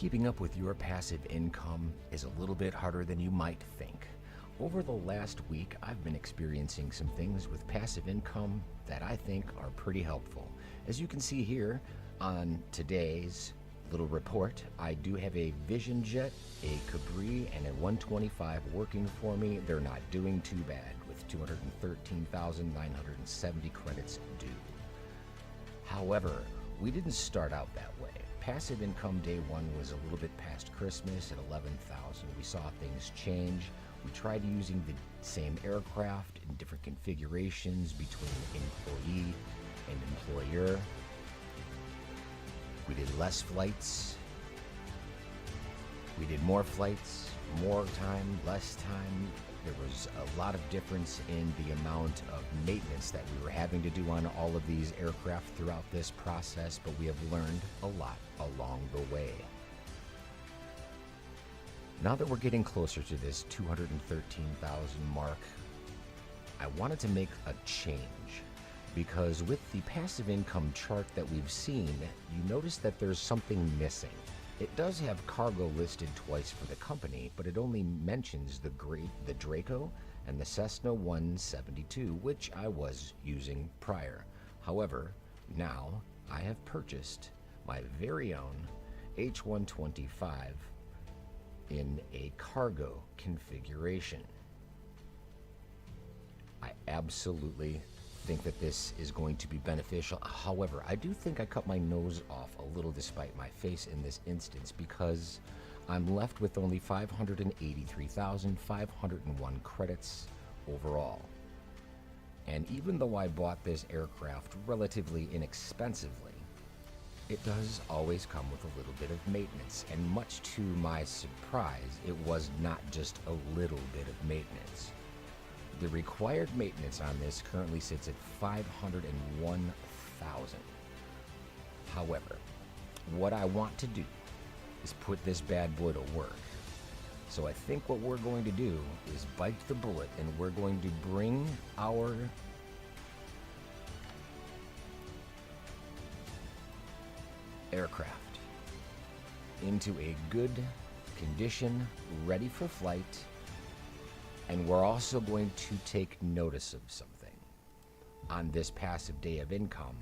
Keeping up with your passive income is a little bit harder than you might think. Over the last week, I've been experiencing some things with passive income that I think are pretty helpful. As you can see here on today's little report, I do have a Vision Jet, a Capri, and a 125 working for me. They're not doing too bad with 213,970 credits due. However, we didn't start out that way. Passive income day one was a little bit past Christmas at 11,000. We saw things change. We tried using the same aircraft in different configurations between employee and employer. We did less flights. We did more flights, more time, less time. There was a lot of difference in the amount of maintenance that we were having to do on all of these aircraft throughout this process, but we have learned a lot along the way. Now that we're getting closer to this 213,000 mark, I wanted to make a change, because with the passive income chart that we've seen, you notice that there's something missing. It does have cargo listed twice for the company, but it only mentions the Draco and the Cessna 172, which I was using prior. However, now I have purchased my very own H125 in a cargo configuration. I absolutely think that this is going to be beneficial. However, I do think I cut my nose off a little despite my face in this instance, because I'm left with only 583,501 credits overall. And even though I bought this aircraft relatively inexpensively, it does always come with a little bit of maintenance, and much to my surprise, it was not just a little bit of maintenance. The required maintenance on this currently sits at 501,000. However, what I want to do is put this bad boy to work. So I think what we're going to do is bite the bullet, and we're going to bring our aircraft into a good condition, ready for flight. And we're also going to take notice of something. On this passive day of income,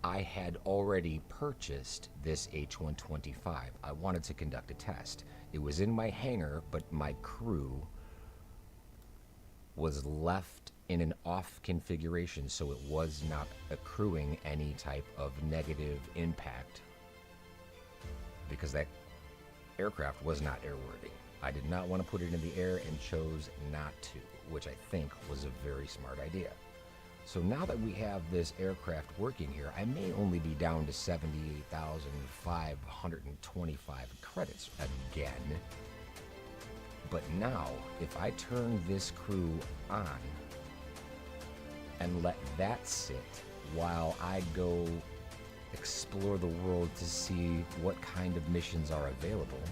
I had already purchased this H125. I wanted to conduct a test. It was in my hangar, but my crew was left in an off configuration, so it was not accruing any type of negative impact, because that aircraft was not airworthy. I did not want to put it in the air and chose not to, which I think was a very smart idea. So now that we have this aircraft working here, I may only be down to 78,525 credits again. But now, if I turn this crew on and let that sit while I go explore the world to see what kind of missions are available,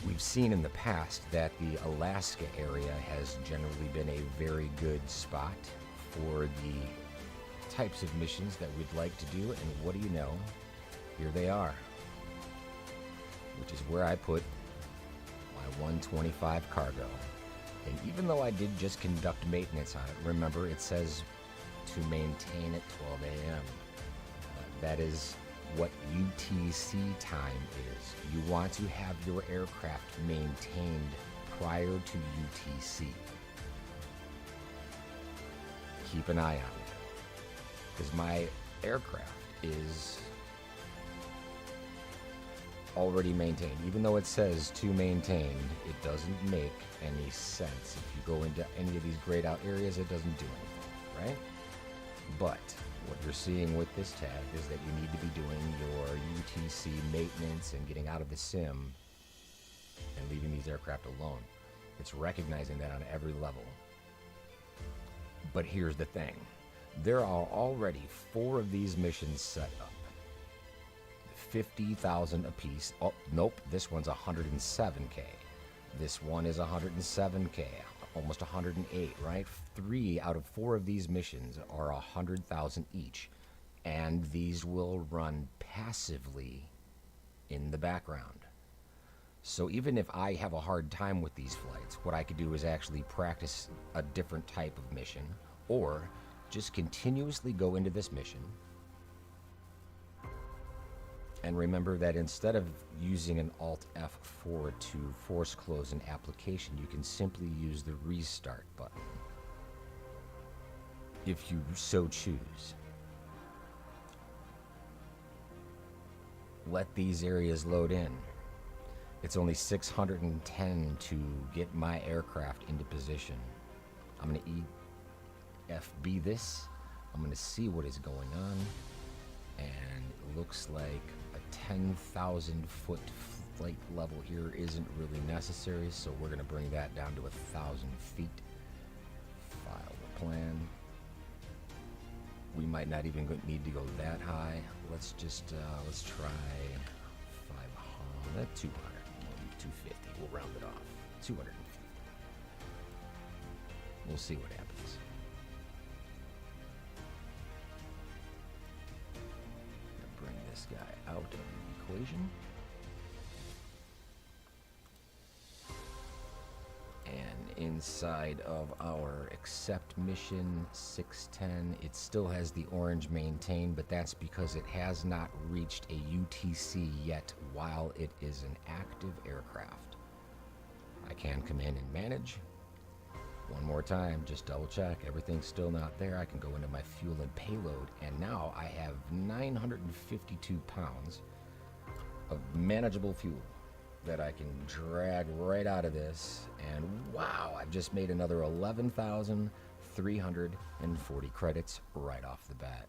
we've seen in the past that the Alaska area has generally been a very good spot for the types of missions that we'd like to do, and what do you know? Here they are, which is where I put my 125 cargo. And even though I did just conduct maintenance on it, remember it says to maintain at 12 a.m. That is what UTC time is. You want to have your aircraft maintained prior to UTC. Keep an eye on it, because my aircraft is already maintained. Even though it says to maintain, it doesn't make any sense. If you go into any of these grayed out areas, it doesn't do anything, right? But what you're seeing with this tag is that you need to be doing your UTC maintenance and getting out of the sim and leaving these aircraft alone. It's recognizing that on every level. But here's the thing. There are already 4 of these missions set up. 50,000 apiece. Oh, nope, this one's 107K. This one is 107K. Almost 108, right? 3 out of 4 of these missions are 100,000 each. and these will run passively in the background. So even if I have a hard time with these flights, what I could do is actually practice a different type of mission, or just continuously go into this mission. And remember that instead of using an Alt F4 to force close an application, you can simply use the restart button, if you so choose. Let these areas load in. It's only 610 to get my aircraft into position. I'm going to EFB this. I'm going to see what is going on. And it looks like a 10,000 foot flight level here isn't really necessary, so we're going to bring that down to 1,000 feet. File the plan. We might not even need to go that high. Let's just let's try 500, 200, 250. We'll round it off. 250. We'll see what happens. Bring this guy out of the equation. And inside of our accept mission 610, it still has the orange maintain, but that's because it has not reached a UTC yet while it is an active aircraft. I can come in and manage. One more time, just double check. Everything's still not there. I can go into my fuel and payload, and now I have 952 pounds of manageable fuel that I can drag right out of this. And wow, I've just made another 11,340 credits right off the bat.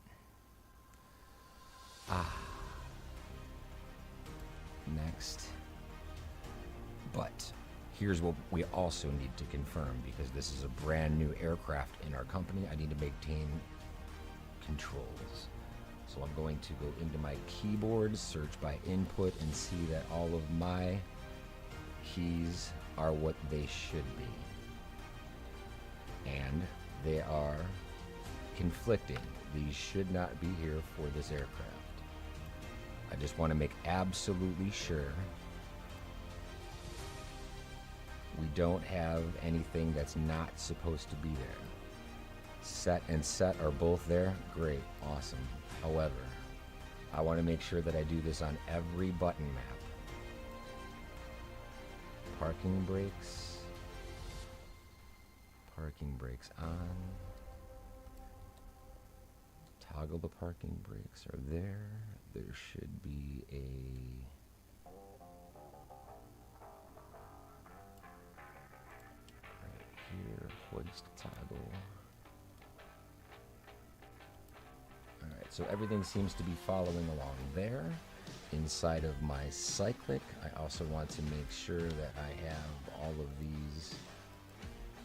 Next. But here's what we also need to confirm, because this is a brand new aircraft in our company. I need to maintain controls. So I'm going to go into my keyboard, search by input, and see that all of my keys are what they should be. And they are conflicting. These should not be here for this aircraft. I just want to make absolutely sure we don't have anything that's not supposed to be there. Set and set are both there. Great, awesome. However, I want to make sure that I do this on every button map. Parking brakes. Parking brakes on. Toggle the parking brakes are there. There should be a here, hoist toggle. Alright, so everything seems to be following along there. Inside of my cyclic, I also want to make sure that I have all of these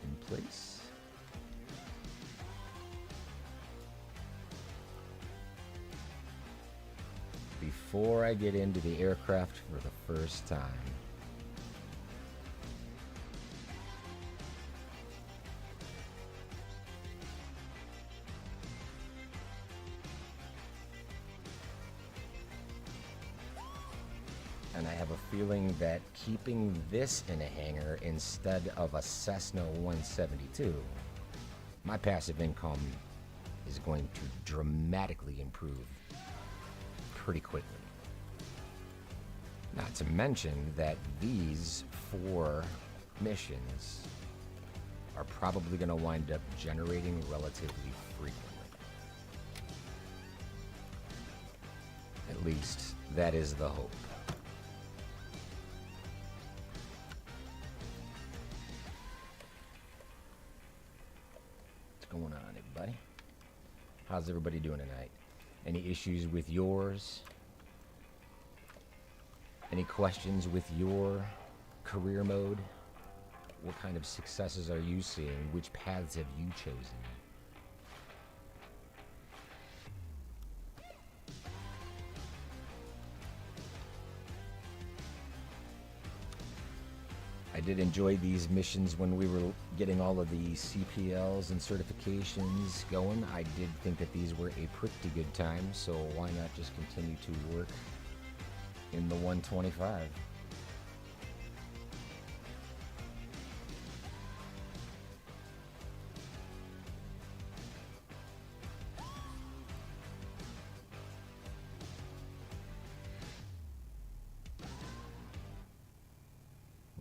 in place. Before I get into the aircraft for the first time. And I have a feeling that keeping this in a hangar instead of a Cessna 172, my passive income is going to dramatically improve pretty quickly. Not to mention that these 4 missions are probably going to wind up generating relatively frequently. At least that is the hope. What's going on, everybody? How's everybody doing tonight? Any issues with yours? Any questions with your career mode? What kind of successes are you seeing? Which paths have you chosen? I I did enjoy these missions when we were getting all of the CPLs and certifications going. I did think that these were a pretty good time, so why not just continue to work in the 125?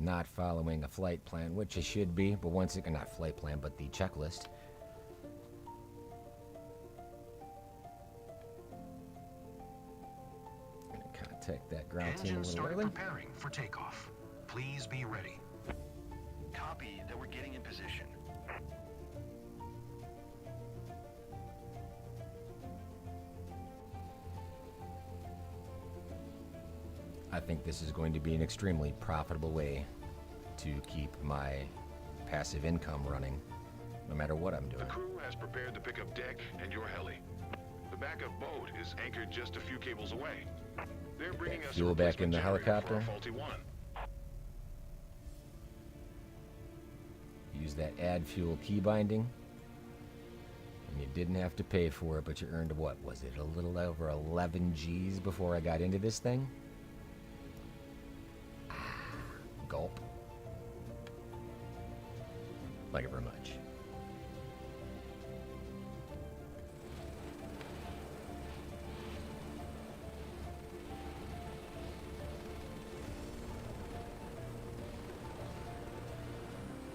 Not following a flight plan, which I should be, but once again, not flight plan, but the checklist. Gonna contact that ground team a little early. Preparing for takeoff. Please be ready. Copy that we're getting in position. I think this is going to be an extremely profitable way to keep my passive income running, no matter what I'm doing. The crew has prepared to pick up deck and your heli. The backup boat is anchored just a few cables away. They're bringing us fuel back in the helicopter. Faulty one. Use that add fuel key binding. And you didn't have to pay for it, but you earned, what was it, a little over 11 G's before I got into this thing? Gulp. Like it very much.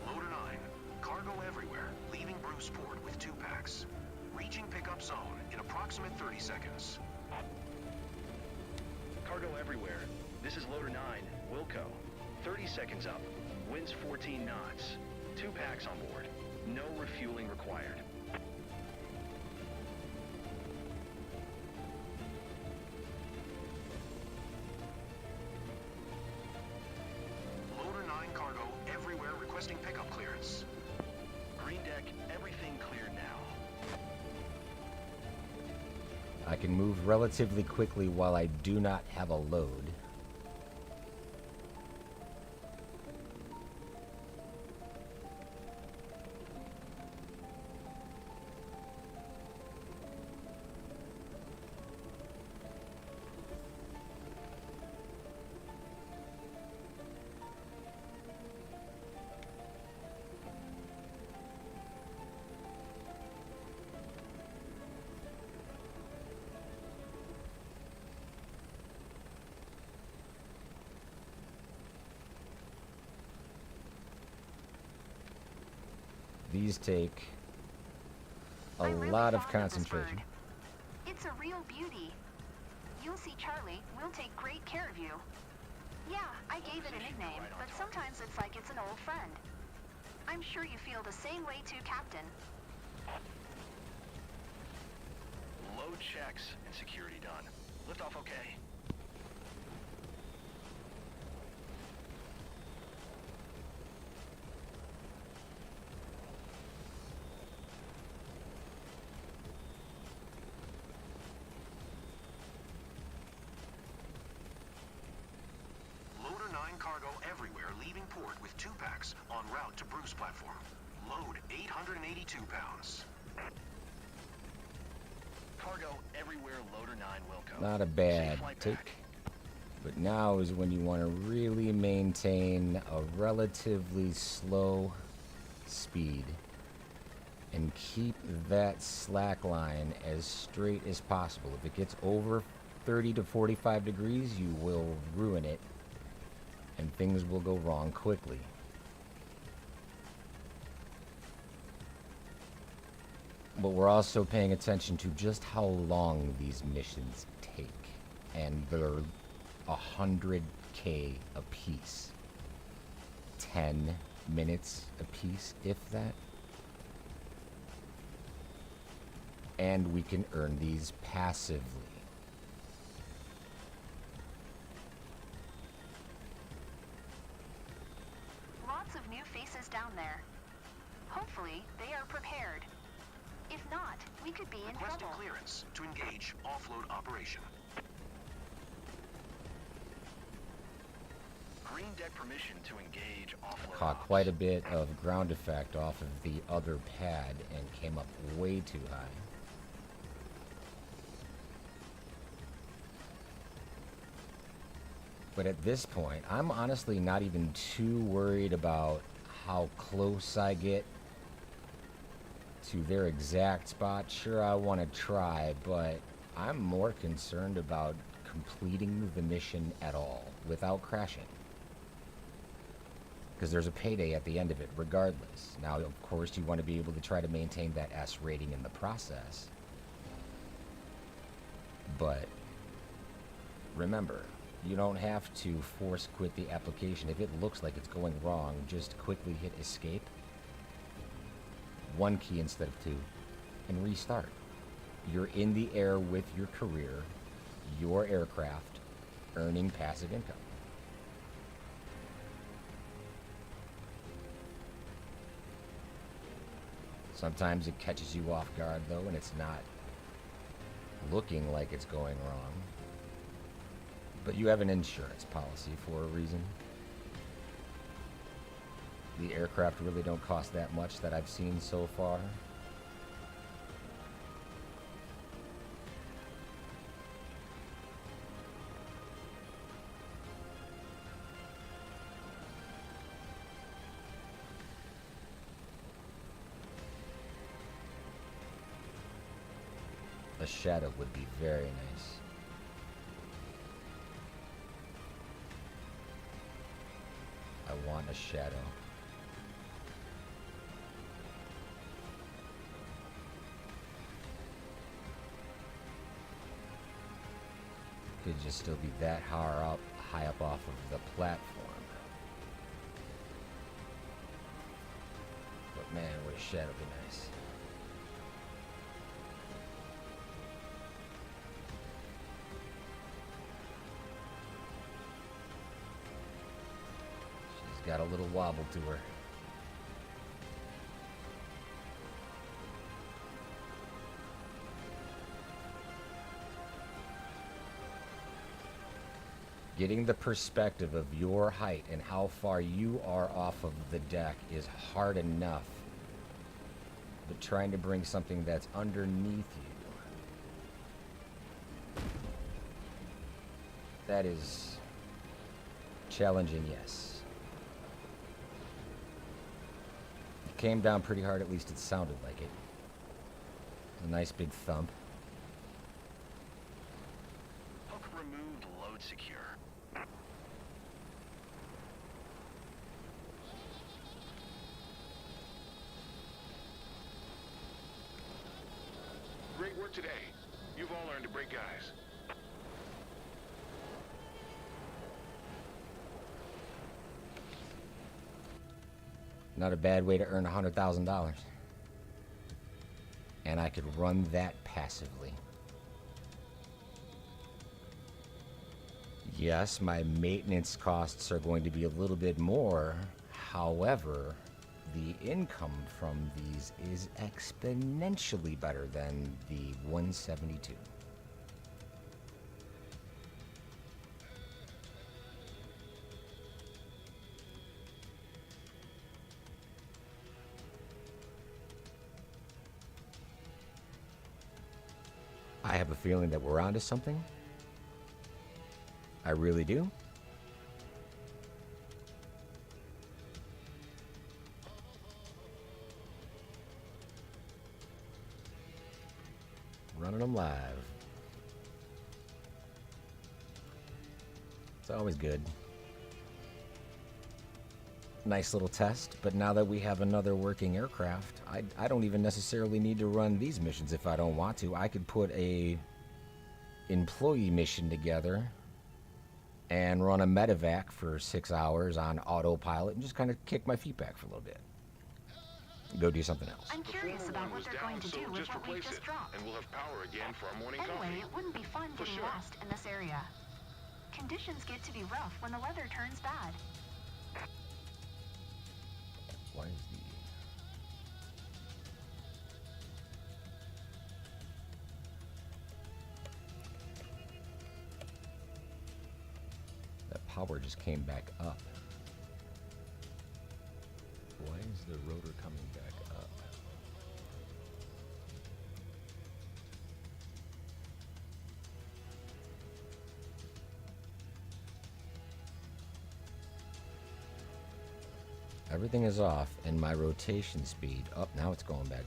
Loader 9, cargo everywhere, leaving Bruceport with 2 packs. Reaching pickup zone in approximate 30 seconds. Cargo everywhere. This is Loader 9, Wilco. 30 seconds up. Winds 14 knots. 2 packs on board. No refueling required. Loader 9 cargo everywhere requesting pickup clearance. Green deck, everything cleared now. I can move relatively quickly while I do not have a load. These take a lot of concentration. It's a real beauty. You'll see Charlie. We'll take great care of you. Yeah, I gave it a nickname, but sometimes it's like it's an old friend. I'm sure you feel the same way too, Captain. Load checks and security done. Liftoff okay. Loader 9 cargo everywhere leaving port with 2 packs en route to Bruce platform. Load 882 pounds. Cargo everywhere, Loader 9 Wilco. Not a bad take. But now is when you want to really maintain a relatively slow speed and keep that slack line as straight as possible. If it gets over 30 to 45 degrees, you will ruin it and things will go wrong quickly. But we're also paying attention to just how long these missions take, and they're 100K a piece. 10 minutes a piece, if that. And we can earn these passively. Lots of new faces down there. Hopefully, they are prepared. If not, we could be in Requesting trouble. clearance to engage offload operation. Green deck permission to engage offload Caught ops. quite a bit of ground effect off of the other pad and came up way too high. But at this point, I'm honestly not even too worried about how close I get to their exact spot. Sure, I want to try, but I'm more concerned about completing the mission at all without crashing. Because there's a payday at the end of it regardless. Now, of course, you want to be able to try to maintain that S rating in the process. But remember, you don't have to force quit the application. If it looks like it's going wrong, just quickly hit escape. One key instead of two, and restart. You're in the air with your career, your aircraft, earning passive income. Sometimes it catches you off guard though, and it's not looking like it's going wrong. But you have an insurance policy for a reason. The aircraft really don't cost that much that I've seen so far. A shadow would be very nice. I want a shadow. Could just still be that high up off of the platform. But man, would a shadow be nice. She's got a little wobble to her. Getting the perspective of your height and how far you are off of the deck is hard enough. But trying to bring something that's underneath you, that is challenging, yes. It came down pretty hard, at least it sounded like it. A nice big thump. Hook removed, load secure. Great work today. You've all earned a break, guys. Not a bad way to earn $100,000. And I could run that passively. Yes, my maintenance costs are going to be a little bit more. However, the income from these is exponentially better than the 172. I have a feeling that we're onto something. I really do. Running them live. It's always good. Nice little test, but now that we have another working aircraft, I don't even necessarily need to run these missions if I don't want to. I could put a employee mission together and run a medevac for 6 hours on autopilot and just kind of kick my feet back for a little bit. Go do something else. I'm curious about what they're going to do with what we just dropped. And we'll have power again for our morning Anyway, coffee. it wouldn't be fun getting lost in this area. Conditions get to be rough when the weather turns bad. Why is that power just came back up? the rotor coming back up? Everything is off, and my rotation speed. Oh, now it's going back.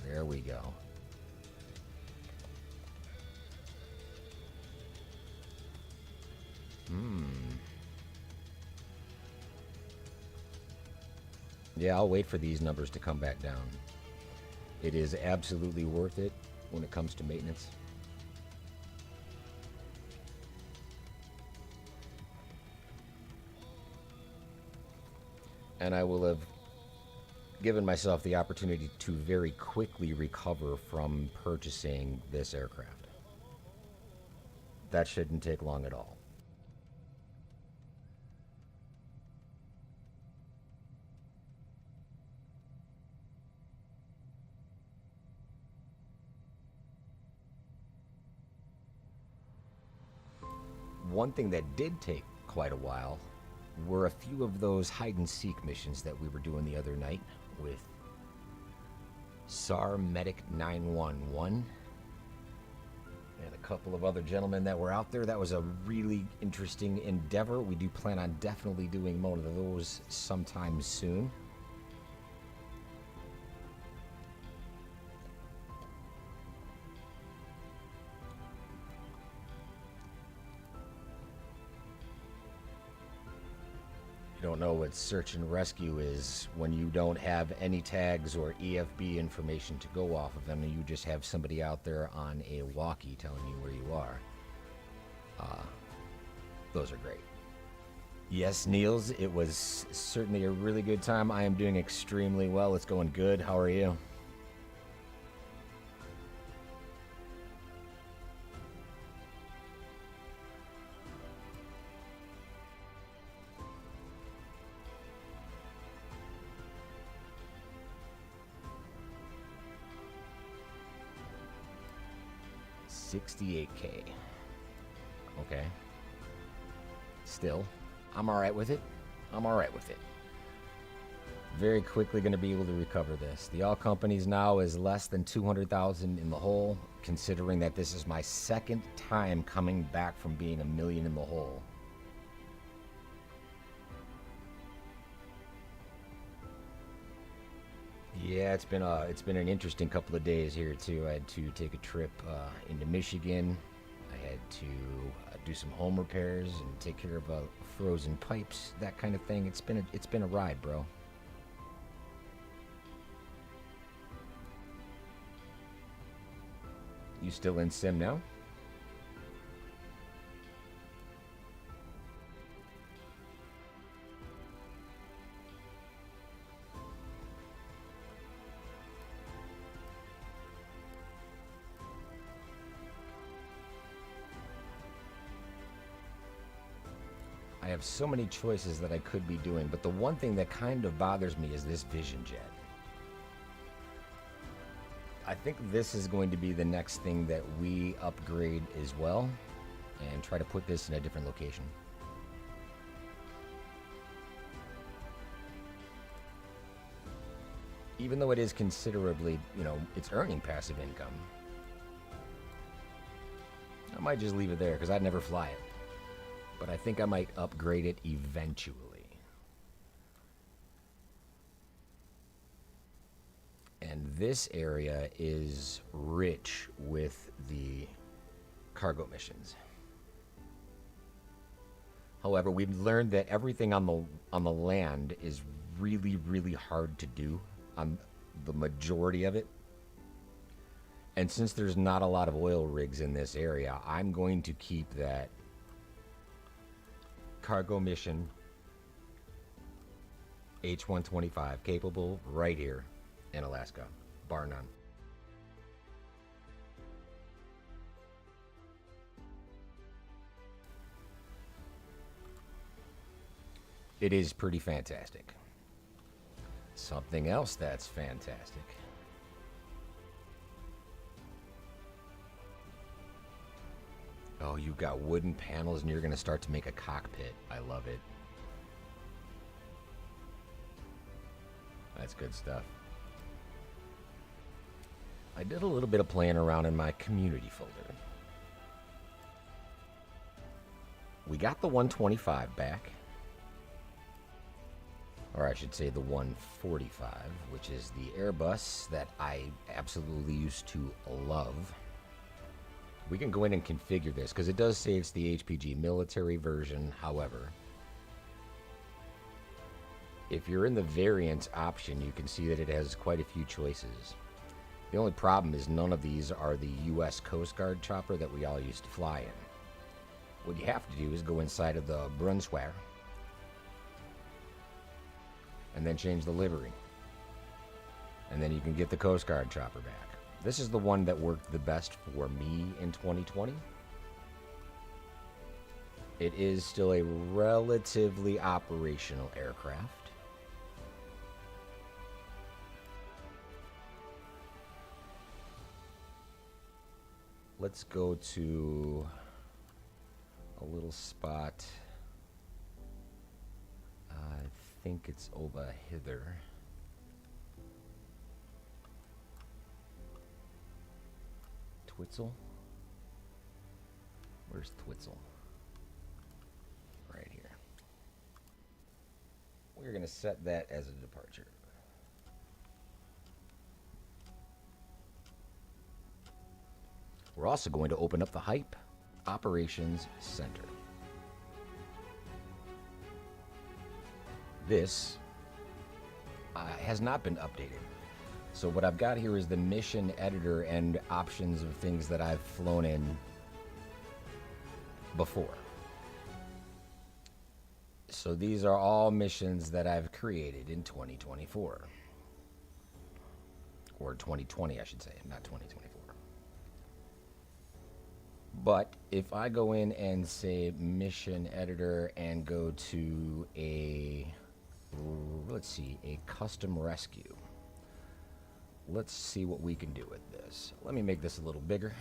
There we go. Yeah, I'll wait for these numbers to come back down. It is absolutely worth it when it comes to maintenance. And I will have given myself the opportunity to very quickly recover from purchasing this aircraft. That shouldn't take long at all. One thing that did take quite a while were a few of those hide-and-seek missions that we were doing the other night with SAR Medic 911 and a couple of other gentlemen that were out there. That was a really interesting endeavor. We do plan on definitely doing one of those sometime soon. Don't know what search and rescue is when you don't have any tags or EFB information to go off of them, and you just have somebody out there on a walkie telling you where you are. Those are great. Yes, Niels, it was certainly a really good time. I am doing extremely well. It's going good. How are you? $68K. Okay. Still, I'm all right with it. I'm all right with it. Very quickly going to be able to recover this. The all companies now is less than 200,000 in the hole, considering that this is my second time coming back from being $1 million in the hole. Yeah, it's been an interesting couple of days here too. I had to take a trip into Michigan. I had to do some home repairs and take care of frozen pipes, that kind of thing. It's been a ride, bro. You still in sim now? I have so many choices that I could be doing, but the one thing that kind of bothers me is this Vision Jet. I think this is going to be the next thing that we upgrade as well, and try to put this in a different location. Even though it is considerably, it's earning passive income. I might just leave it there because I'd never fly it. But I think I might upgrade it eventually. And this area is rich with the cargo missions. However, we've learned that everything on the land is really, really hard to do on the majority of it. And since there's not a lot of oil rigs in this area, I'm going to keep that cargo mission H125 capable right here in Alaska, bar none. It is pretty fantastic. Something else that's fantastic. Oh, you've got wooden panels and you're going to start to make a cockpit. I love it. That's good stuff. I did a little bit of playing around in my community folder. We got the 125 back. Or I should say the 145, which is the Airbus that I absolutely used to love. We can go in and configure this, because it does say it's the HPG military version. However, if you're in the variants option, you can see that it has quite a few choices. The only problem is none of these are the U.S. Coast Guard chopper that we all used to fly in. What you have to do is go inside of the Brunswick and then change the livery. And then you can get the Coast Guard chopper back. This is the one that worked the best for me in 2020. It is still a relatively operational aircraft. Let's go to a little spot. I think it's over hither. Twitzel? Where's Twitzel? Right here. We're going to set that as a departure. We're also going to open up the Hype Operations Center. This has not been updated. So what I've got here is the mission editor and options of things that I've flown in before. So these are all missions that I've created in 2024. Or 2020, I should say, not 2024. But if I go in and say mission editor and go to a, let's see, a custom rescue. Let's see what we can do with this. Let me make this a little bigger.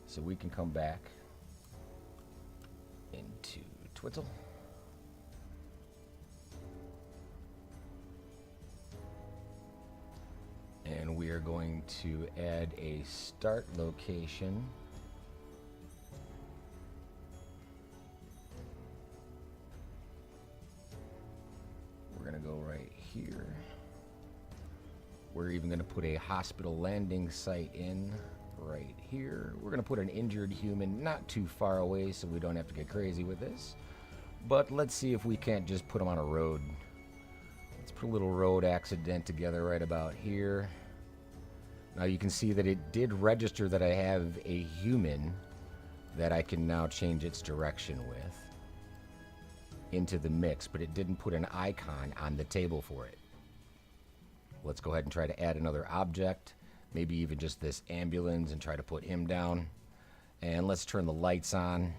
So we can come back into Twitzel. And we are going to add a start location. We're going to go right here. We're even going to put a hospital landing site in right here. We're going to put an injured human not too far away so we don't have to get crazy with this. But let's see if we can't just put them on a road. Let's put a little road accident together right about here. Now you can see that it did register that I have a human that I can now change its direction with into the mix, but it didn't put an icon on the table for it. Let's go ahead and try to add another object, maybe even just this ambulance, and try to put him down. And let's turn the lights on.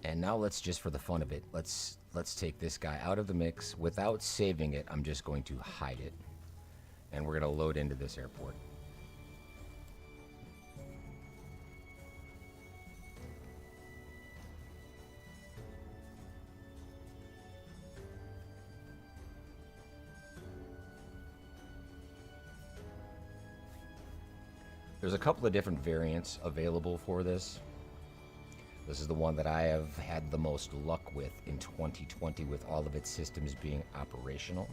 And now let's just, for the fun of it, let's take this guy out of the mix. Without saving it, I'm just going to hide it. And we're going to load into this airport. There's a couple of different variants available for this. This is the one that I have had the most luck with in 2020 with all of its systems being operational.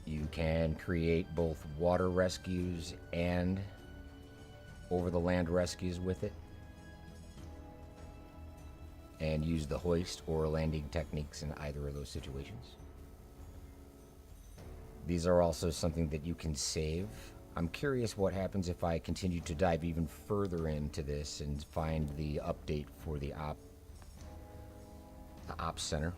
You can create both water rescues and over-the-land rescues with it, and use the hoist or landing techniques in either of those situations. These are also something that you can save. I'm curious what happens if I continue to dive even further into this and find the update for the Ops Center.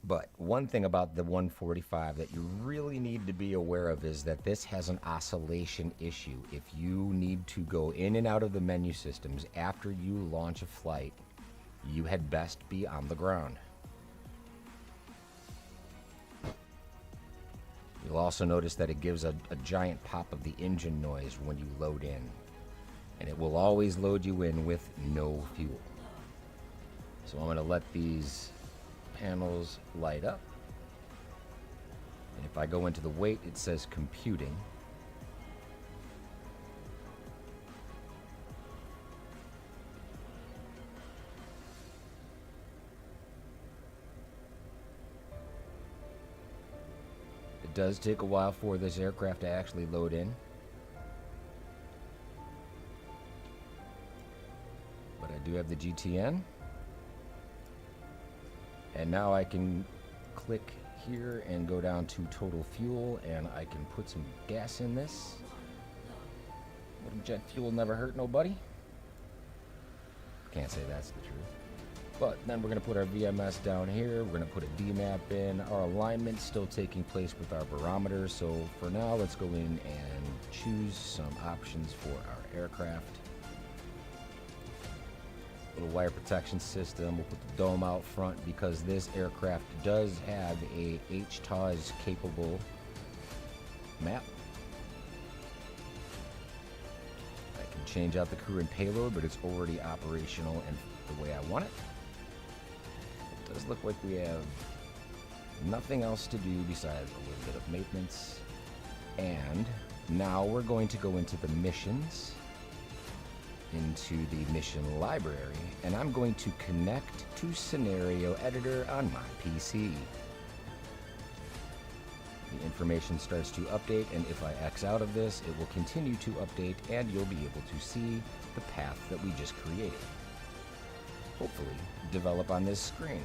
But one thing about the 145 that you really need to be aware of is that this has an oscillation issue. If you need to go in and out of the menu systems after you launch a flight, you had best be on the ground. You'll also notice that it gives a giant pop of the engine noise when you load in. And it will always load you in with no fuel. So I'm going to let these panels light up. And if I go into the weight, it says computing. It does take a while for this aircraft to actually load in. But I do have the GTN. And now I can click here and go down to total fuel, and I can put some gas in this. Little jet fuel never hurt nobody. Can't say that's the truth. But then we're going to put our VMS down here. We're going to put a DMAP in. Our alignment's still taking place with our barometer. So for now, let's go in and choose some options for our aircraft. Little wire protection system. We'll put the dome out front because this aircraft does have a HTOS capable map. I can change out the crew and payload, but it's already operational and the way I want it. It does look like we have nothing else to do besides a little bit of maintenance. And now we're going to go into the missions, into the mission library, and I'm going to connect to Scenario Editor on my PC. The information starts to update, and if I X out of this, it will continue to update, and you'll be able to see the path that we just created. Hopefully, develop on this screen.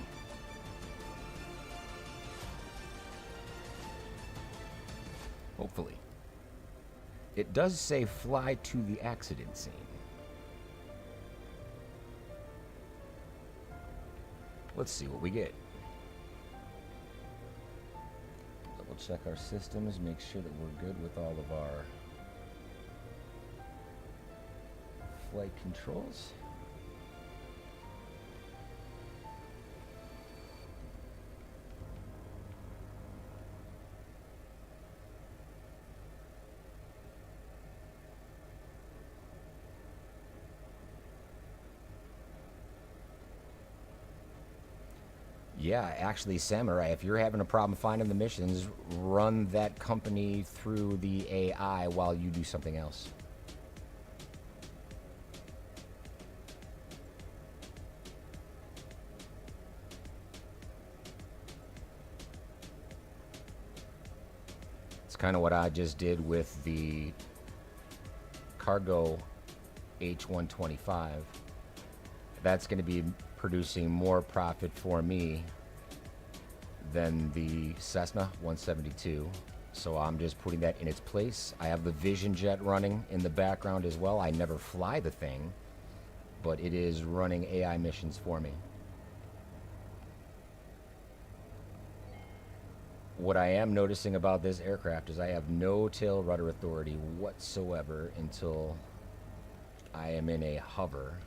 Hopefully. It does say fly to the accident scene. Let's see what we get. Double check our systems, make sure that we're good with all of our flight controls. Yeah, actually, Samurai, if you're having a problem finding the missions, run that company through the AI while you do something else. It's kind of what I just did with the cargo H125. That's going to be producing more profit for me than the Cessna 172, so I'm just putting that in its place. I have the Vision Jet running in the background as well. I never fly the thing, but it is running AI missions for me. What I am noticing about this aircraft is I have no tail rudder authority whatsoever until I am in a hover.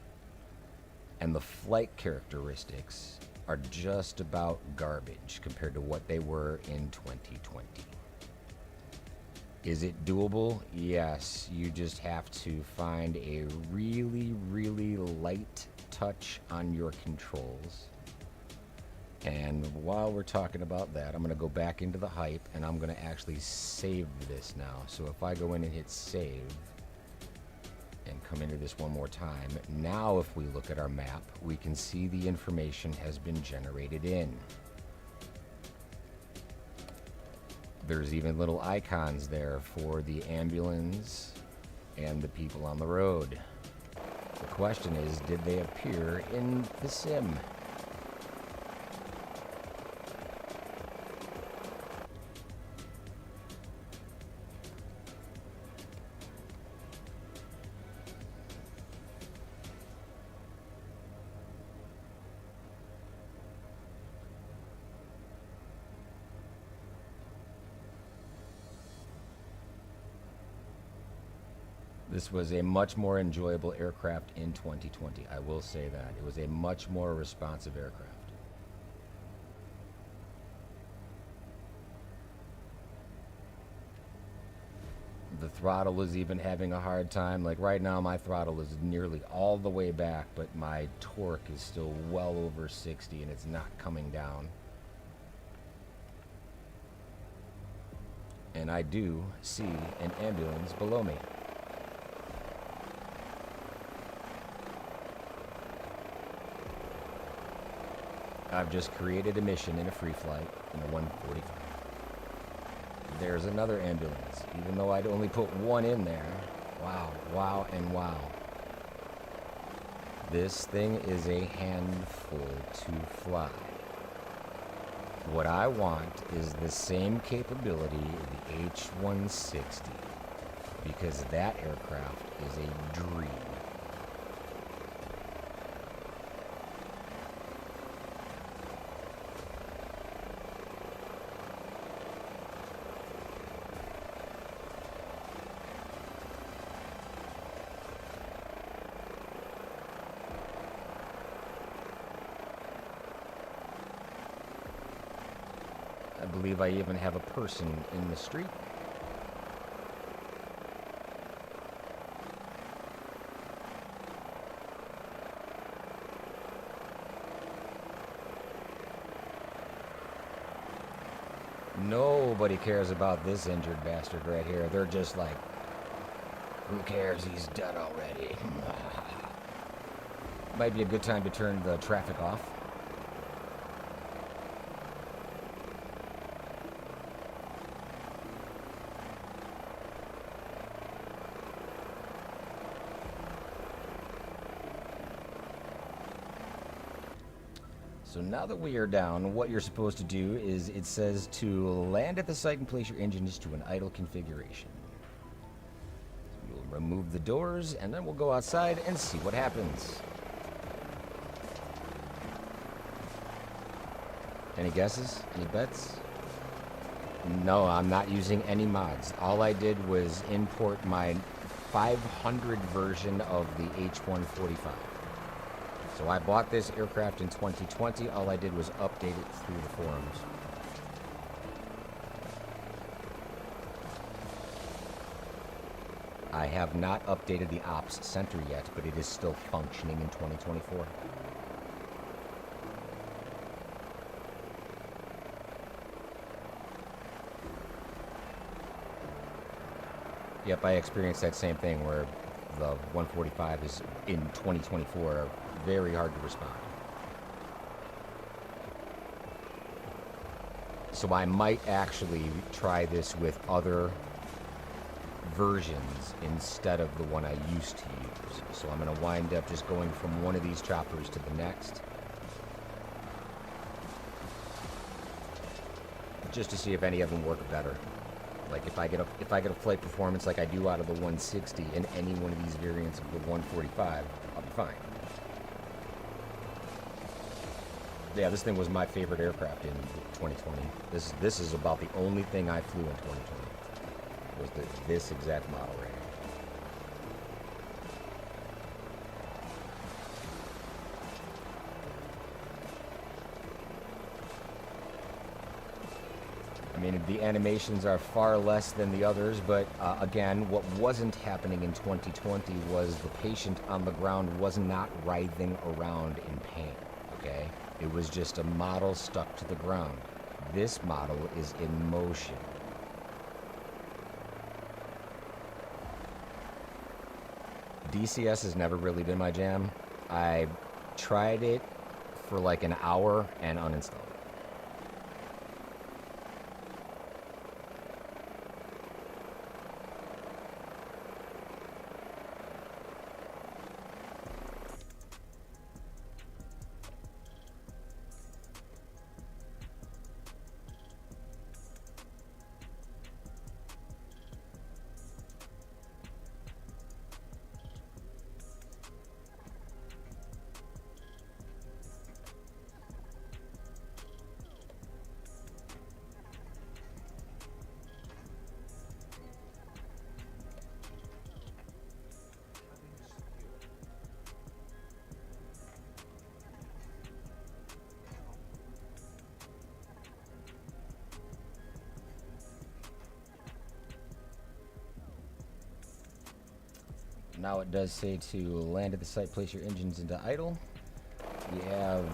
And the flight characteristics are just about garbage compared to what they were in 2020. Is it doable? Yes. You just have to find a really, really light touch on your controls. And while we're talking about that, I'm going to go back into the hype and I'm going to actually save this now. So if I go in and hit save, and come into this one more time. Now if we look at our map, we can see the information has been generated in. There's even little icons there for the ambulance and the people on the road. The question is, did they appear in the sim? This was a much more enjoyable aircraft in 2020. I will say that. It was a much more responsive aircraft. The throttle is even having a hard time. Like right now, my throttle is nearly all the way back, but my torque is still well over 60 and it's not coming down. And I do see an ambulance below me. I've just created a mission in a free flight in a 145. There's another ambulance, even though I'd only put one in there. Wow, wow, and wow. This thing is a handful to fly. What I want is the same capability of the H160, because that aircraft is a dream. I believe I even have a person in the street. Nobody cares about this injured bastard right here. They're just like, who cares? He's dead already. Might be a good time to turn the traffic off. So now that we are down, what you're supposed to do is it says to land at the site and place your engines to an idle configuration. So we'll remove the doors and then we'll go outside and see what happens. Any guesses? Any bets? No, I'm not using any mods. All I did was import my 500 version of the H145. So I bought this aircraft in 2020. All I did was update it through the forums. I have not updated the ops center yet, but it is still functioning in 2024. Yep, I experienced that same thing where the 145 is in 2024 very hard to respond. So I might actually try this with other versions instead of the one I used to use. So I'm going to wind up just going from one of these choppers to the next, just to see if any of them work better. Like if I get a flight performance like I do out of the 160 in any one of these variants of the 145, I'll be fine. Yeah, this thing was my favorite aircraft in 2020. This is about the only thing I flew in 2020. Was this exact model right here. I mean, the animations are far less than the others, but again, what wasn't happening in 2020 was the patient on the ground was not writhing around in pain, okay? It was just a model stuck to the ground. This model is in motion. DCS has never really been my jam. I tried it for like an hour and uninstalled it. now it does say to land at the site, place your engines into idle. We have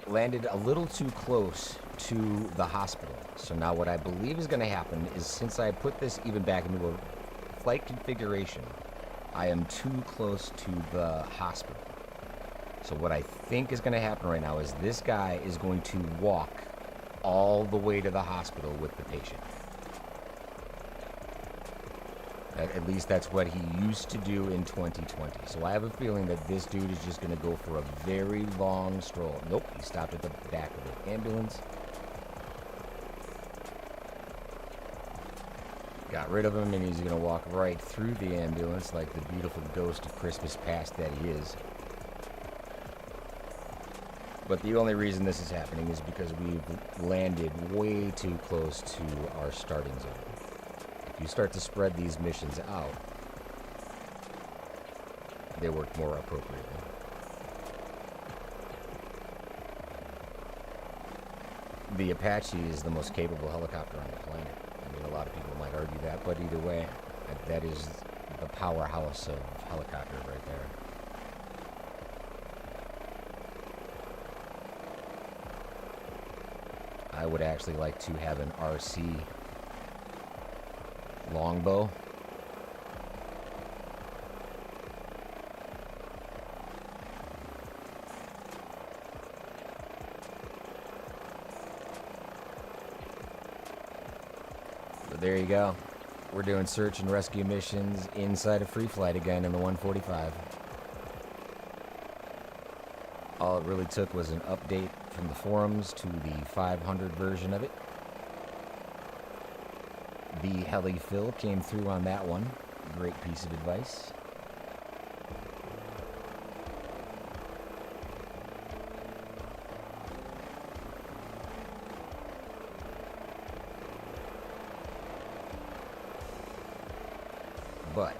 landed a little too close to the hospital. So now what I believe is going to happen is, since I put this even back into a flight configuration, I am too close to the hospital. So what I think is going to happen right now is this guy is going to walk all the way to the hospital with the patient. At least that's what he used to do in 2020. So I have a feeling that this dude is just going to go for a very long stroll. Nope, he stopped at the back of the ambulance. Got rid of him, and he's going to walk right through the ambulance like the beautiful ghost of Christmas past that he is. But the only reason this is happening is because we've landed way too close to our starting zone. If you start to spread these missions out, they work more appropriately. The Apache is the most capable helicopter on the planet. I mean, a lot of people might argue that, but either way, that is the powerhouse of helicopters right there. I would actually like to have an RC longbow. But there you go. We're doing search and rescue missions inside of free flight again in the 145. All it really took was an update from the forums to the 500 version of it. The heli fill came through on that one. Great piece of advice. But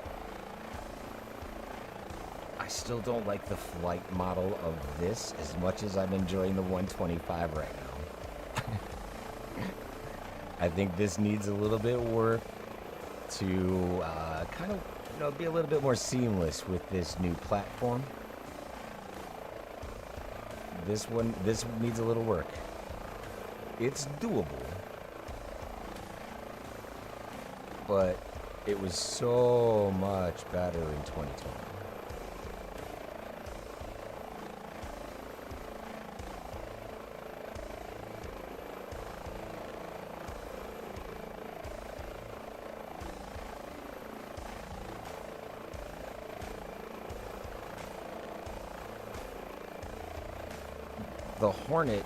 I still don't like the flight model of this as much as I'm enjoying the 125 right now. I think this needs a little bit of work to kind of, be a little bit more seamless with this new platform. This needs a little work. It's doable, but it was so much better in 2020. The Hornet,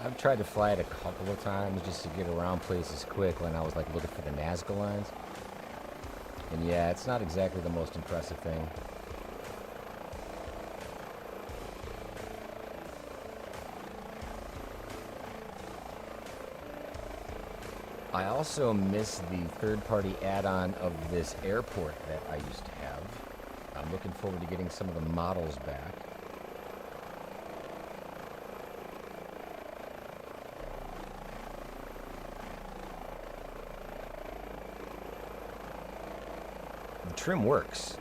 I've tried to fly it a couple of times just to get around places quick when I was like looking for the Nazca lines. And yeah, it's not exactly the most impressive thing. I also miss the third-party add-on of this airport that I used to have. I'm looking forward to getting some of the models back. The trim works.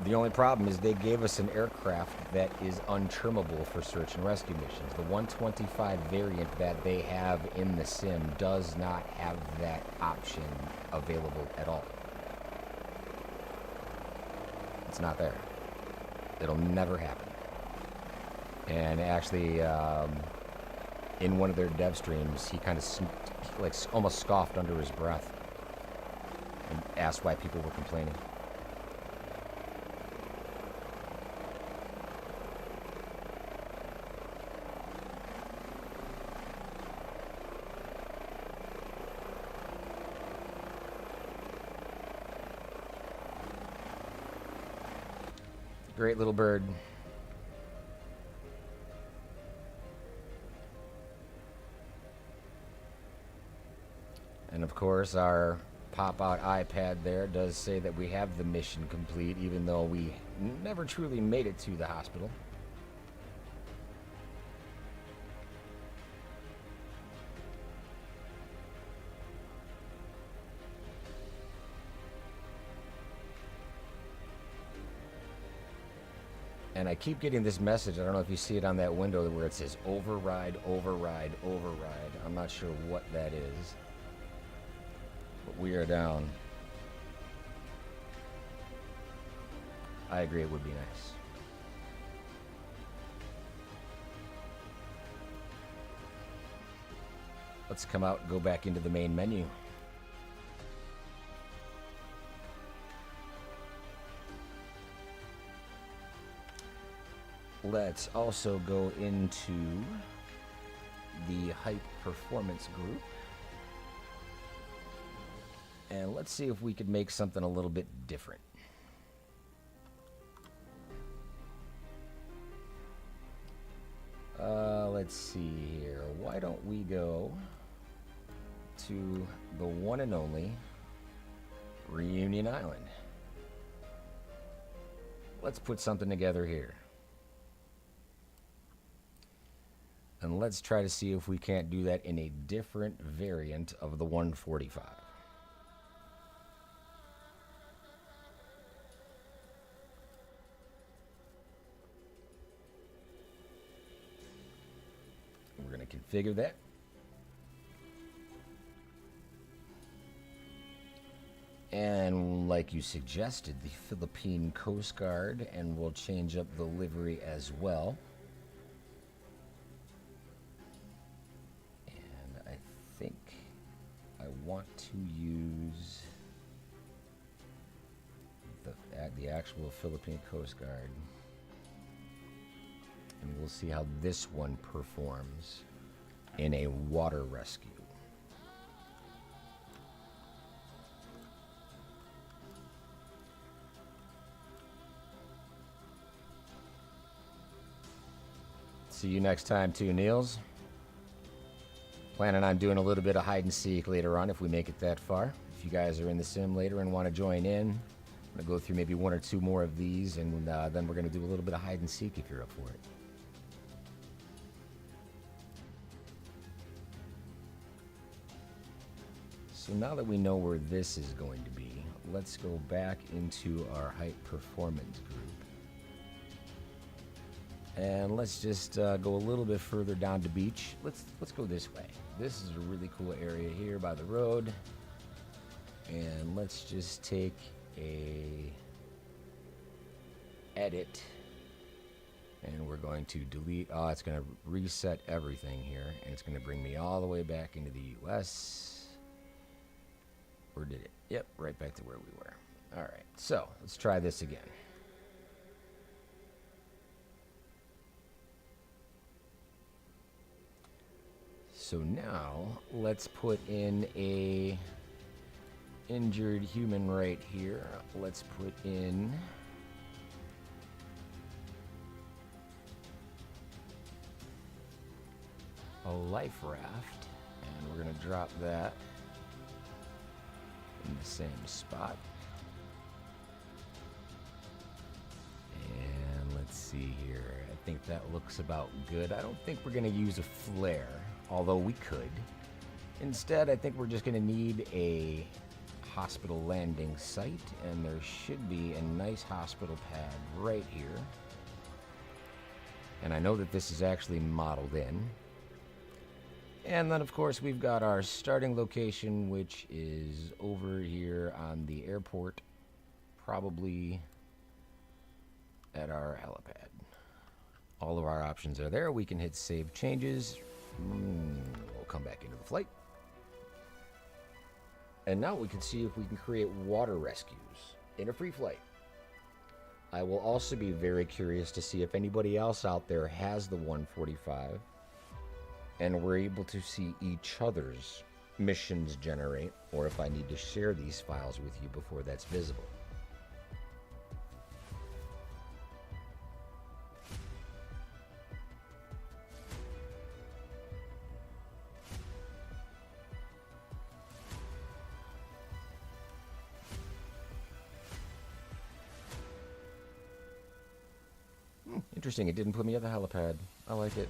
The only problem is they gave us an aircraft that is untrimmable for search and rescue missions. The 125 variant that they have in the sim does not have that option available at all. It's not there. It'll never happen. And actually, in one of their dev streams, he kind of almost scoffed under his breath and asked why people were complaining. Great little bird. And of course, our pop-out iPad there does say that we have the mission complete, even though we never truly made it to the hospital. And I keep getting this message. I don't know if you see it on that window where it says override, override, override. I'm not sure what that is. But we are down. I agree, it would be nice. Let's come out and go back into the main menu. Let's also go into the height performance group. And let's see if we could make something a little bit different. Let's see here. Why don't we go to the one and only Reunion Island? Let's put something together here. And let's try to see if we can't do that in a different variant of the 145. We're going to configure that. And like you suggested, the Philippine Coast Guard, and we'll change up the livery as well. And I think I want to use the actual Philippine Coast Guard. And we'll see how this one performs in a water rescue. See you next time too, Niels. Planning on doing a little bit of hide and seek later on if we make it that far. If you guys are in the sim later and want to join in, I'm going to go through maybe one or two more of these, and then we're going to do a little bit of hide and seek if you're up for it. So now that we know where this is going to be, let's go back into our height performance group. And let's just go a little bit further down to beach. Let's go this way. This is a really cool area here by the road. And let's just take a edit. And we're going to delete. Oh, it's going to reset everything here. And it's going to bring me all the way back into the US. Or did it? Yep, right back to where we were. All right, so let's try this again. So now let's put in a injured human right here. Let's put in a life raft, and we're going to drop that in the same spot. And let's see here. I think that looks about good. I don't think we're going to use a flare, although we could. Instead, I think we're just going to need a hospital landing site, and there should be a nice hospital pad right here. And I know that this is actually modeled in. And then, of course, we've got our starting location, which is over here on the airport, probably at our helipad. All of our options are there. We can hit save changes. We'll come back into the flight. And now we can see if we can create water rescues in a free flight. I will also be very curious to see if anybody else out there has the 145. And we're able to see each other's missions generate, or if I need to share these files with you before that's visible. Interesting, it didn't put me at the helipad. I like it.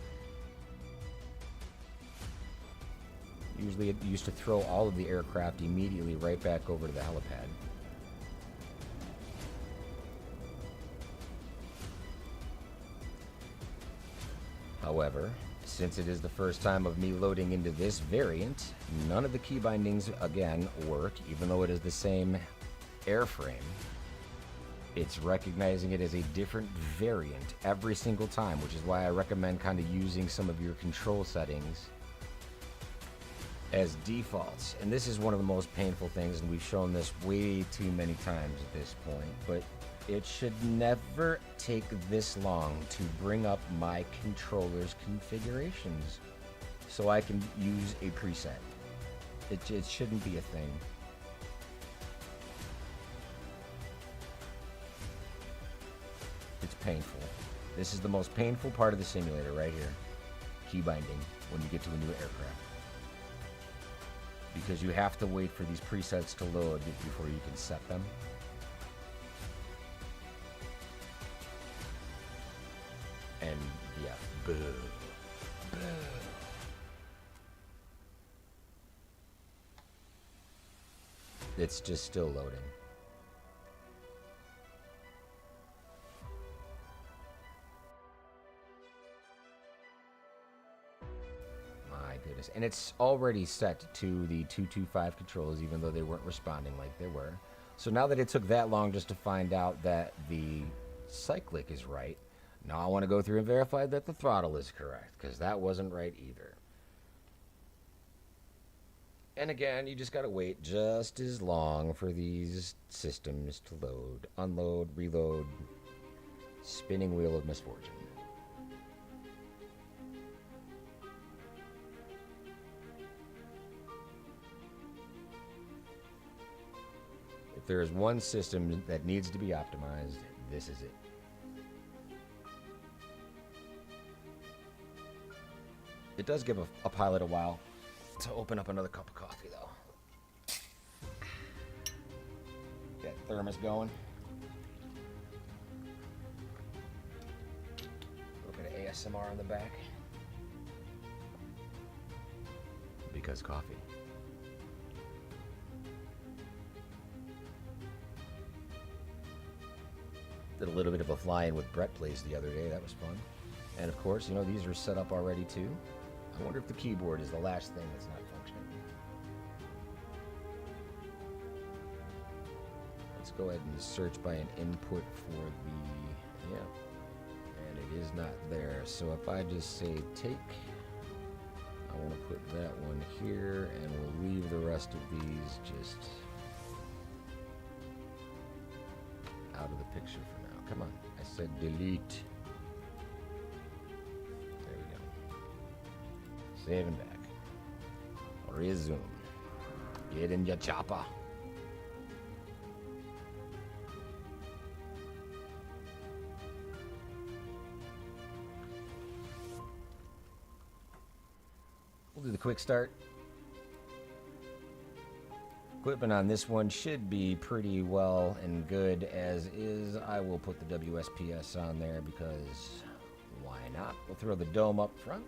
Usually it used to throw all of the aircraft immediately right back over to the helipad. However, since it is the first time of me loading into this variant, none of the key bindings, again, work, even though it is the same airframe. It's recognizing it as a different variant every single time, which is why I recommend kind of using some of your control settings as defaults. And this is one of the most painful things, and we've shown this way too many times at this point, but it should never take this long to bring up my controller's configurations so I can use a preset. It shouldn't be a thing. It's painful. This is the most painful part of the simulator right here. Key binding when you get to a new aircraft. Because you have to wait for these presets to load before you can set them. And yeah, boo. Boo. It's just still loading. My goodness. And it's already set to the 225 controls, even though they weren't responding like they were. So now that it took that long just to find out that the cyclic is right, now I want to go through and verify that the throttle is correct, because that wasn't right either. And again, you just got to wait just as long for these systems to load, unload, reload, spinning wheel of misfortune. If there is one system that needs to be optimized, this is it. It does give a pilot a while to open up another cup of coffee, though. Get thermos going. A little bit of ASMR on the back. Because coffee. Did a little bit of a fly-in with Brett Plays the other day. That was fun. And of course, you know, these are set up already too. I wonder if the keyboard is the last thing that's not functioning. Let's go ahead and search by an input for the, yeah, and it is not there. So if I just say take, I want to put that one here, and we'll leave the rest of these just out of the picture for now. Come on, I said delete. Save and back. Resume. Get in your chopper. We'll do the quick start. Equipment on this one should be pretty well and good as is. I will put the WSPS on there because why not? We'll throw the dome up front.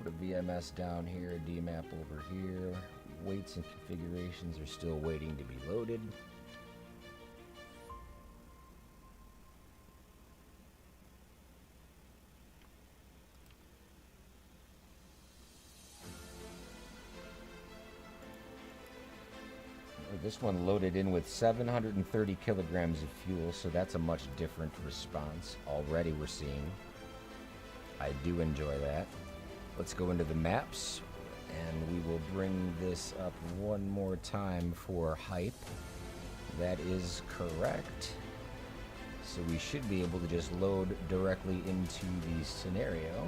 Put a VMS down here, DMAP over here. Weights and configurations are still waiting to be loaded. This one loaded in with 730 kilograms of fuel, so that's a much different response already we're seeing. I do enjoy that. Let's go into the maps, and we will bring this up one more time for hype. That is correct. So we should be able to just load directly into the scenario.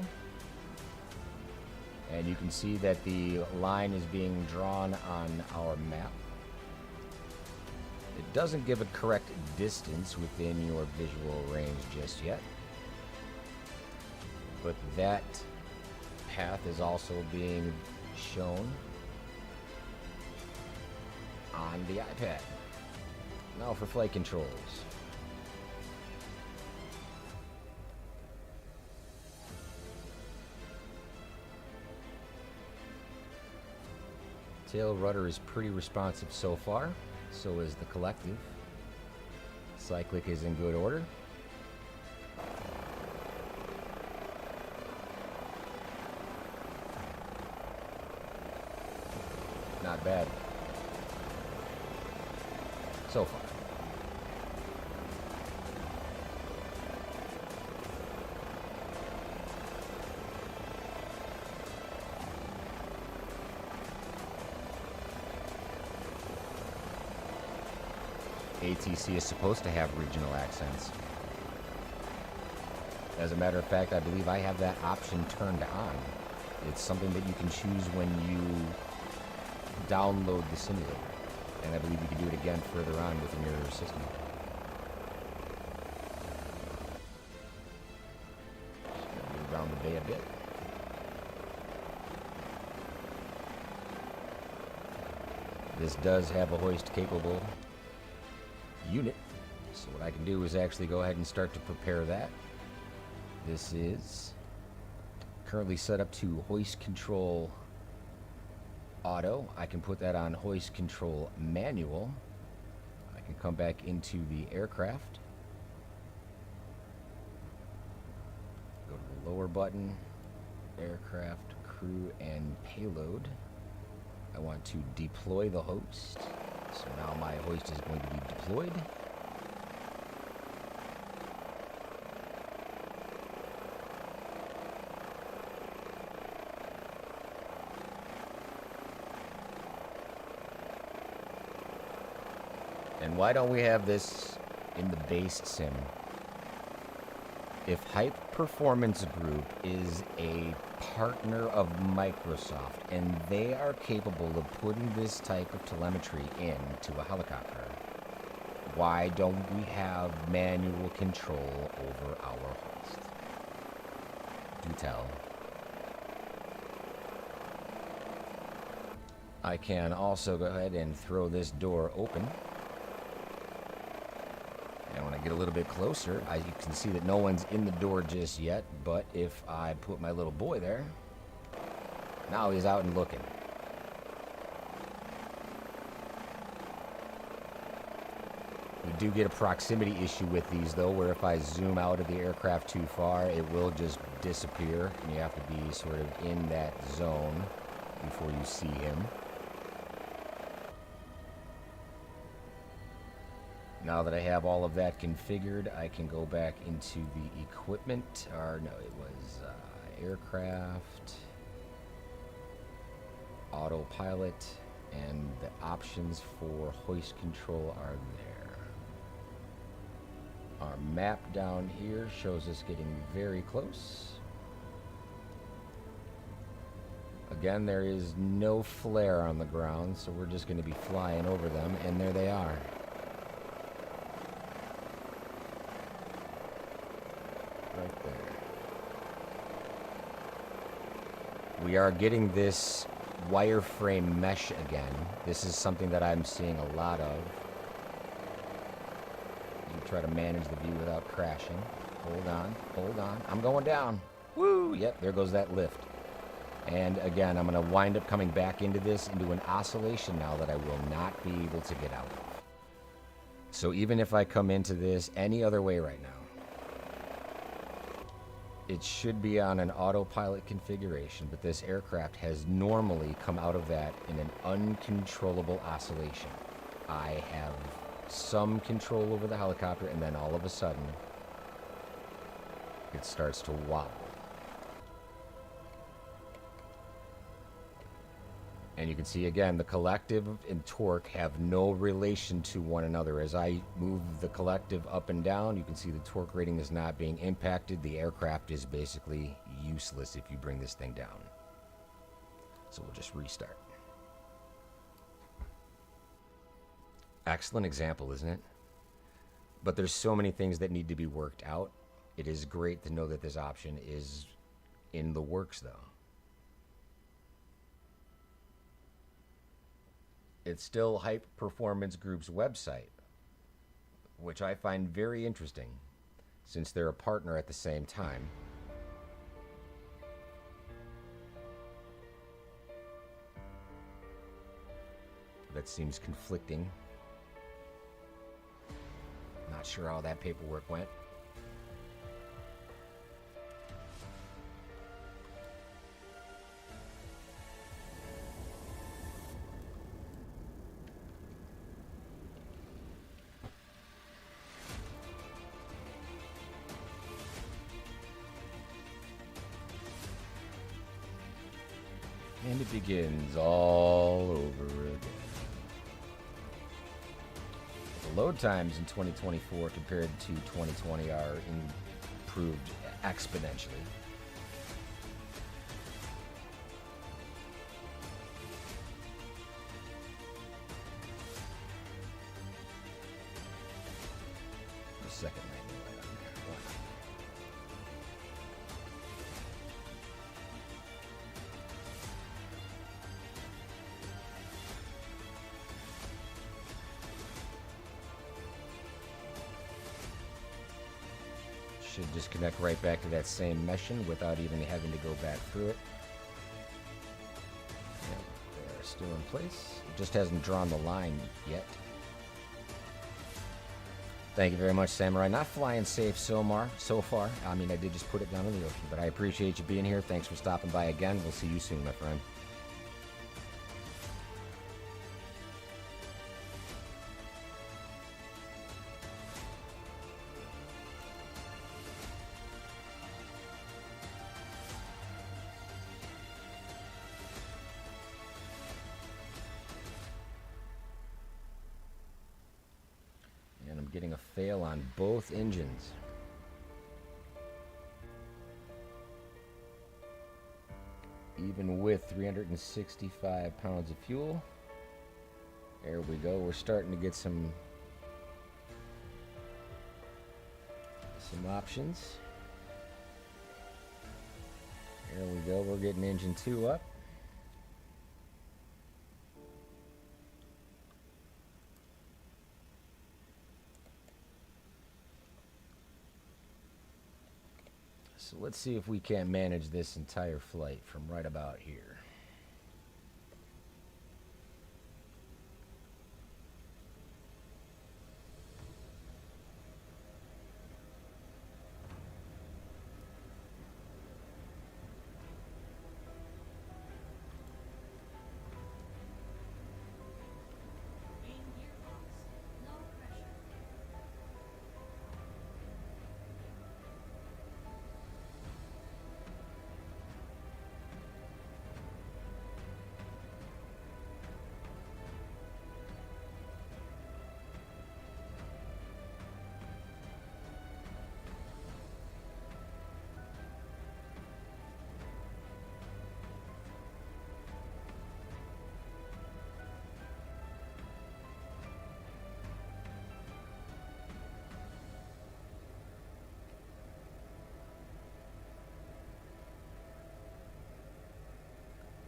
And you can see that the line is being drawn on our map. It doesn't give a correct distance within your visual range just yet. But that path is also being shown on the iPad. Now for flight controls. Tail rudder is pretty responsive so far, so is the collective. Cyclic is in good order. bad so far. ATC is supposed to have regional accents. As a matter of fact, I believe I have that option turned on. It's something that you can choose when you download the simulator. And I believe you can do it again further on within your system. Just gonna move around the bay a bit. This does have a hoist capable unit, so what I can do is actually go ahead and start to prepare that. This is currently set up to hoist control auto. I can put that on hoist control manual. I can come back into the aircraft, go to the lower button, aircraft, crew, and payload. I want to deploy the hoist. So now my hoist is going to be deployed. And why don't we have this in the base sim? If Hype Performance Group is a partner of Microsoft and they are capable of putting this type of telemetry into a helicopter, why don't we have manual control over our hoist? Do tell. I can also go ahead and throw this door open. And when I get a little bit closer, you can see that no one's in the door just yet, but if I put my little boy there, now he's out and looking. We do get a proximity issue with these though, where if I zoom out of the aircraft too far, it will just disappear, and you have to be sort of in that zone before you see him. Now that I have all of that configured, I can go back into the equipment, or no, it was aircraft, autopilot, and the options for hoist control are there. Our map down here shows us getting very close. Again, there is no flare on the ground, so we're just going to be flying over them, and there they are. Right there. We are getting this wireframe mesh again. This is something that I'm seeing a lot of. You try to manage the view without crashing. Hold on, hold on. I'm going down. Woo! Yep, there goes that lift. And again, I'm going to wind up coming back into this, into an oscillation now that I will not be able to get out of. So even if I come into this any other way right now, it should be on an autopilot configuration, but this aircraft has normally come out of that in an uncontrollable oscillation. I have some control over the helicopter, and then all of a sudden, it starts to wobble. And you can see again, the collective and torque have no relation to one another. As I move the collective up and down, you can see the torque rating is not being impacted. The aircraft is basically useless if you bring this thing down. So we'll just restart. Excellent example, isn't it? But there's so many things that need to be worked out. It is great to know that this option is in the works, though. It's still Hype Performance Group's website, which I find very interesting since they're a partner at the same time. That seems conflicting. Not sure how that paperwork went. And it begins all over again. The load times in 2024 compared to 2020 are improved exponentially. The second landing right on there. Wow. Should just connect right back to that same meshing without even having to go back through it. Yep, they're still in place. It just hasn't drawn the line yet. Thank you very much, Samurai. Not flying safe so far. I mean, I did just put it down in the ocean, but I appreciate you being here. Thanks for stopping by again. We'll see you soon, my friend. Getting a fail on both engines. Even with 365 pounds of fuel. There we go. We're starting to get some options. There we go. We're getting engine 2 up. So let's see if we can't manage this entire flight from right about here.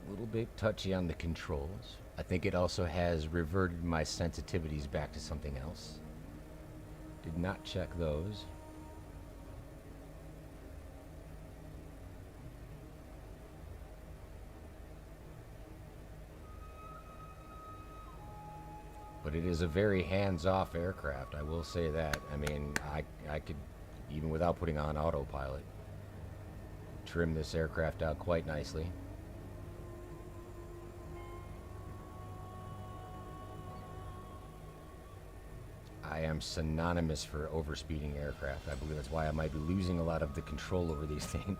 A little bit touchy on the controls. I think it also has reverted my sensitivities back to something else. Did not check those. But it is a very hands-off aircraft, I will say that. I mean, I could, even without putting on autopilot, trim this aircraft out quite nicely. I am synonymous for overspeeding aircraft. I believe that's why I might be losing a lot of the control over these things.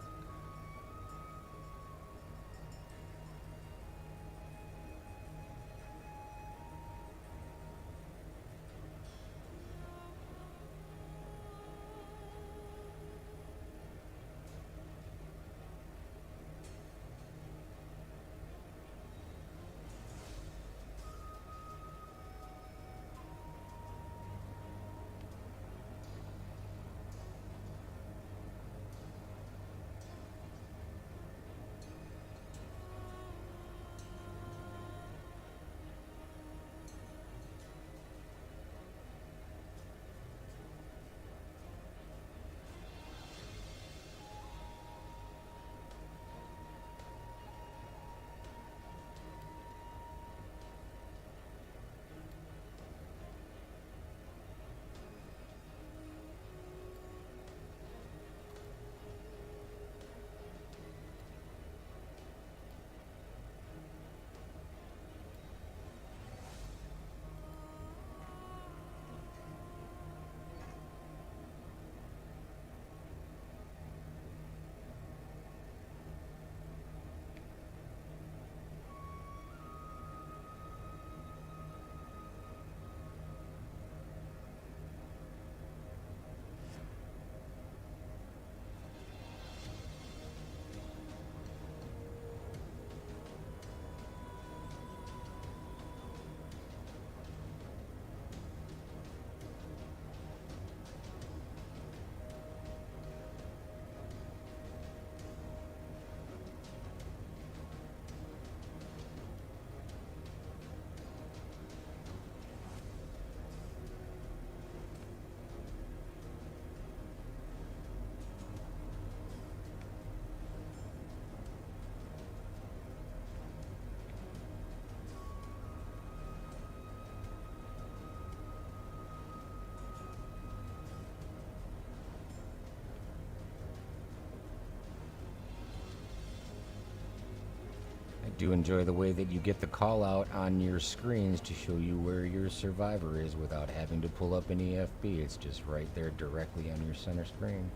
Do enjoy the way that you get the call out on your screens to show you where your survivor is without having to pull up an EFB. It's just right there directly on your center screen.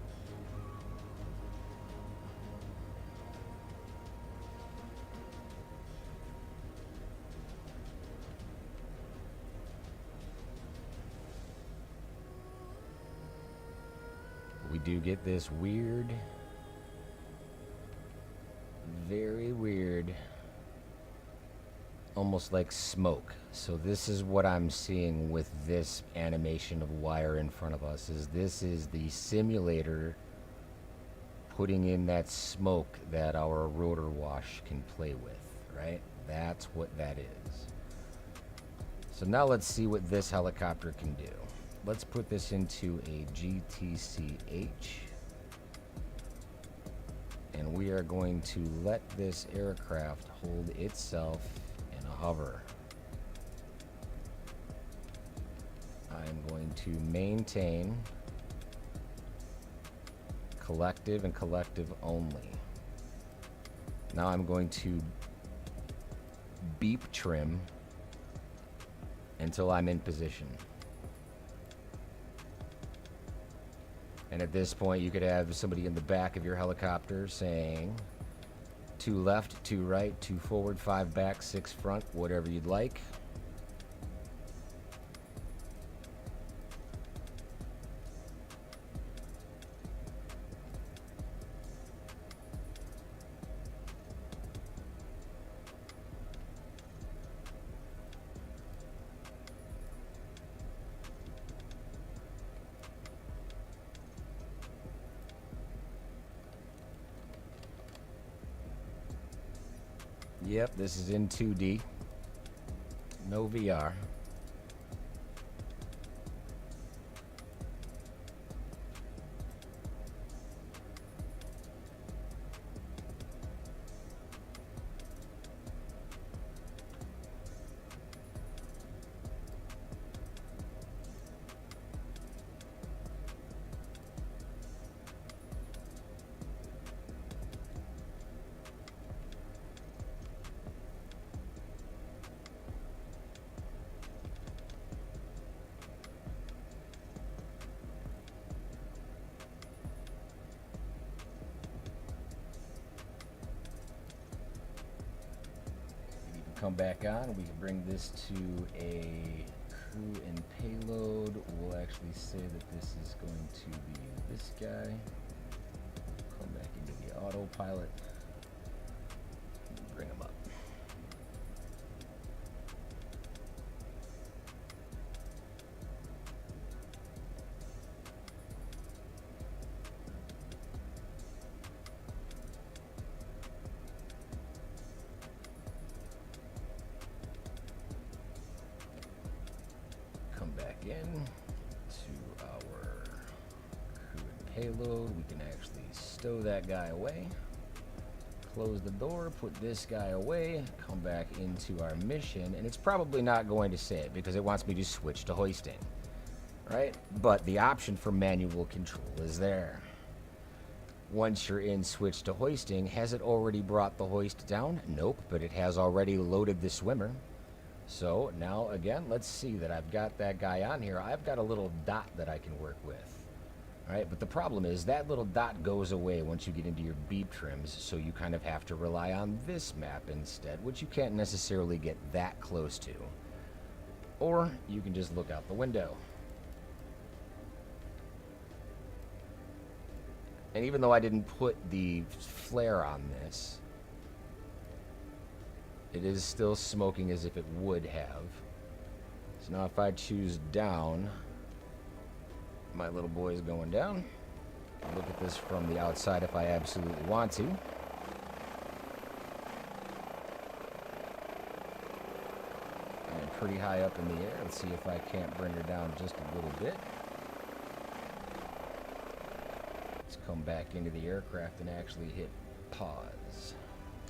We do get this weird, very weird, almost like smoke. So this is what I'm seeing with this animation of wire in front of us. This is the simulator putting in that smoke that our rotor wash can play with, right? That's what that is. So now let's see what this helicopter can do. Let's put this into a GTCH, and we are going to let this aircraft hold itself in a hover. I'm going to maintain collective and collective only. Now I'm going to beep trim until I'm in position. And at this point, you could have somebody in the back of your helicopter saying 2 left, 2 right, 2 forward, 5 back, 6 front, whatever you'd like. Yep, this is in 2D. No VR. Come back on. We can bring this to a crew and payload. We'll actually say that this is going to be this guy. Come back into the autopilot. Bring him up. In to our crew and payload. We can actually stow that guy away, close the door, put this guy away, come back into our mission, and it's probably not going to say it because it wants me to switch to hoisting, right? But the option for manual control is there. Once you're in switch to hoisting, has it already brought the hoist down? Nope, but it has already loaded the swimmer. So now again, let's see that I've got that guy on here. I've got a little dot that I can work with. All right, but the problem is that little dot goes away once you get into your beep trims, so you kind of have to rely on this map instead, which you can't necessarily get that close to. Or you can just look out the window. And even though I didn't put the flare on this, it is still smoking as if it would have. So now if I choose down, my little boy is going down. I'll look at this from the outside if I absolutely want to. And pretty high up in the air. Let's see if I can't bring her down just a little bit. Let's come back into the aircraft and actually hit pause.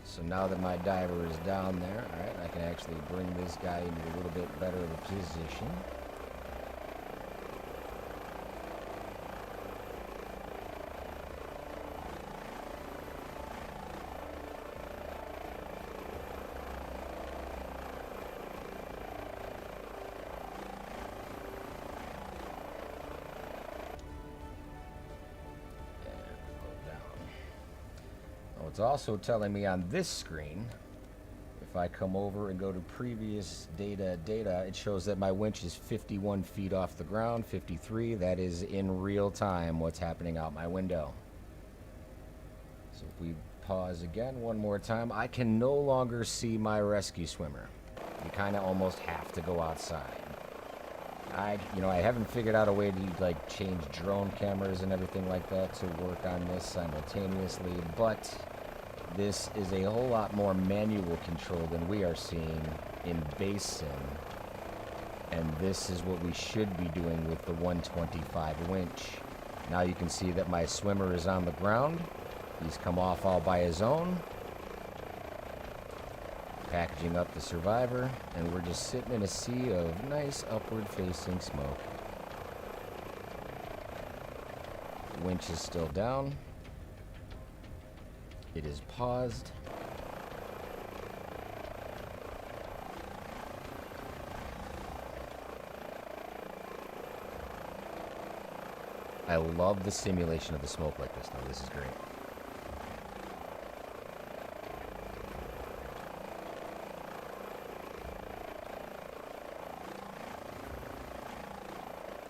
So now that my diver is down there, all right, I can actually bring this guy into a little bit better of a position. it's also telling me on this screen, if I come over and go to previous data, it shows that my winch is 51 feet off the ground, 53. That is in real time what's happening out my window. So if we pause again one more time, I can no longer see my rescue swimmer. You kind of almost have to go outside. I haven't figured out a way to like change drone cameras and everything like that to work on this simultaneously, but this is a whole lot more manual control than we are seeing in base sim, and this is what we should be doing with the 125 winch. Now you can see that my swimmer is on the ground. He's come off all by his own, packaging up the survivor, and we're just sitting in a sea of nice upward facing smoke. The winch is still down. It is paused. I love the simulation of the smoke like this though. This is great.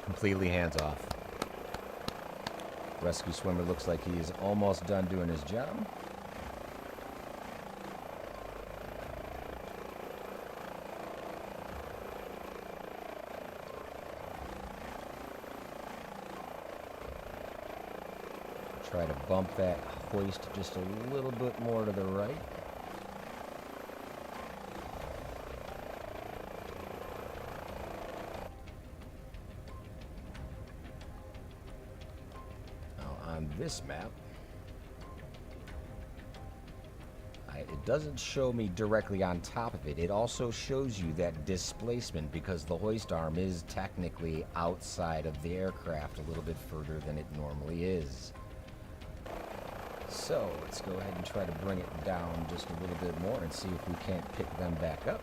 Completely hands off. Rescue swimmer looks like he is almost done doing his job. Try to bump that hoist just a little bit more to the right. Now on this map, it doesn't show me directly on top of it. It also shows you that displacement because the hoist arm is technically outside of the aircraft a little bit further than it normally is. So let's go ahead and try to bring it down just a little bit more and see if we can't pick them back up.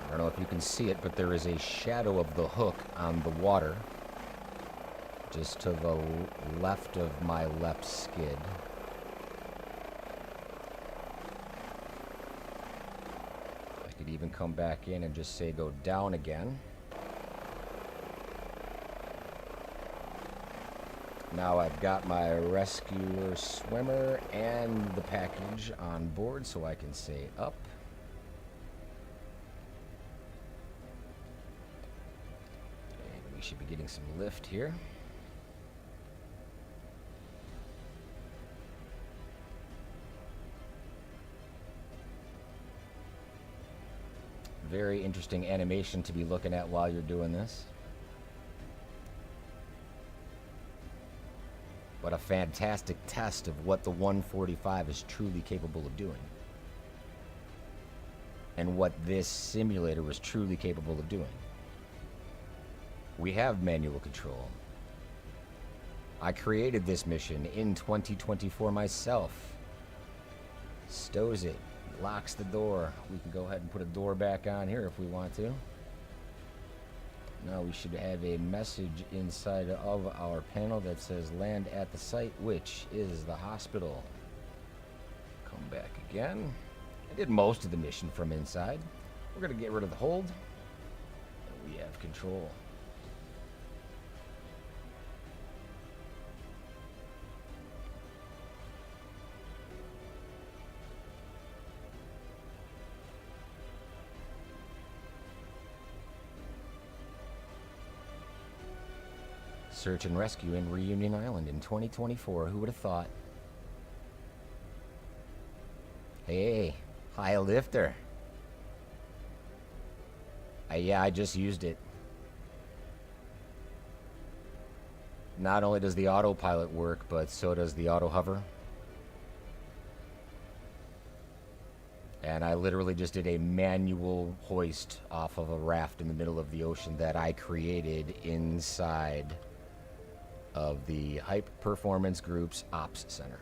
I don't know if you can see it, but there is a shadow of the hook on the water just to the left of my left skid. I could even come back in and just say go down again. Now I've got my rescuer swimmer and the package on board, so I can say up. And we should be getting some lift here. Very interesting animation to be looking at while you're doing this. What a fantastic test of what the 145 is truly capable of doing. And what this simulator was truly capable of doing. We have manual control. I created this mission in 2024 myself. Stows it. Locks the door. We can go ahead and put a door back on here if we want to. Now we should have a message inside of our panel that says land at the site, which is the hospital. Come back again. I did most of the mission from inside. We're going to get rid of the hold. And we have control. Search and rescue in Reunion Island in 2024. Who would have thought? Hey, hi lifter. Yeah, I just used it. Not only does the autopilot work, but so does the auto hover. And I literally just did a manual hoist off of a raft in the middle of the ocean that I created inside of the Hype Performance Group's Ops Center.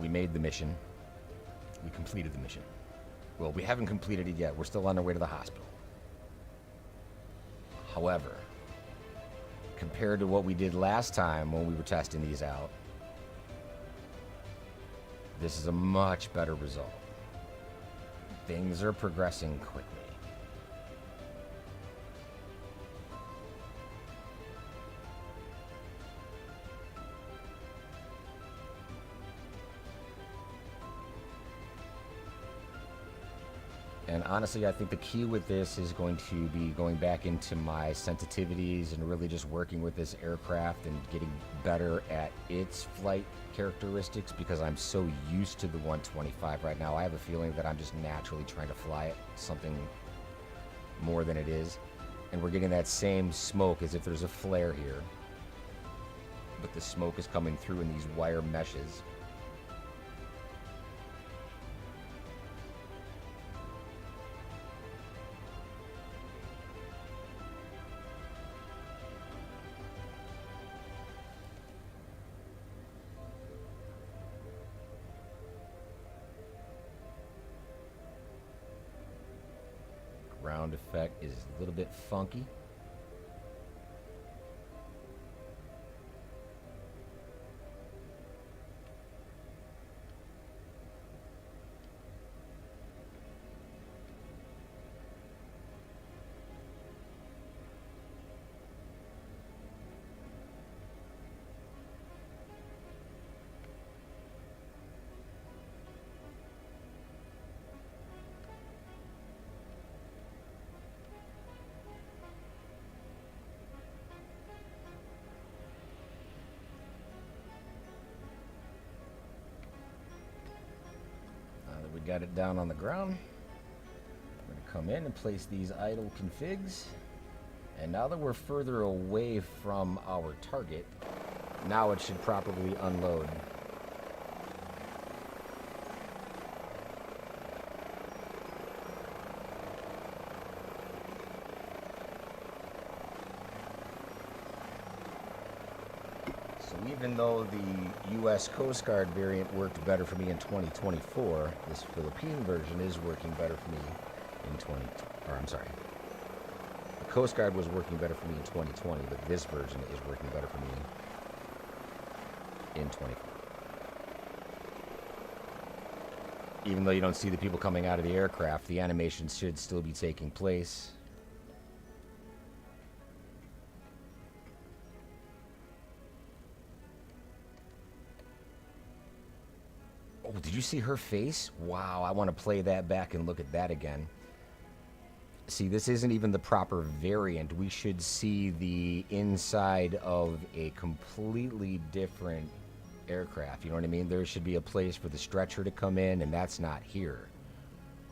We made the mission. We completed the mission. Well, we haven't completed it yet. We're still on our way to the hospital. However, compared to what we did last time when we were testing these out, this is a much better result. Things are progressing quickly. And honestly, I think the key with this is going to be going back into my sensitivities and really just working with this aircraft and getting better at its flight characteristics, because I'm so used to the 125 right now. I have a feeling that I'm just naturally trying to fly it something more than it is. And we're getting that same smoke as if there's a flare here. But the smoke is coming through in these wire meshes. Ground effect is a little bit funky. Got it down on the ground. We're going to come in and place these idle configs. And now that we're further away from our target, now it should properly unload. Even though the U.S. Coast Guard variant worked better for me in 2024, this Philippine version is working better for me in the Coast Guard was working better for me in 2020, but this version is working better for me in 24. Even though you don't see the people coming out of the aircraft, the animation should still be taking place. Oh, did you see her face? Wow, I want to play that back and look at that again. See, this isn't even the proper variant. We should see the inside of a completely different aircraft. You know what I mean? There should be a place for the stretcher to come in, and that's not here.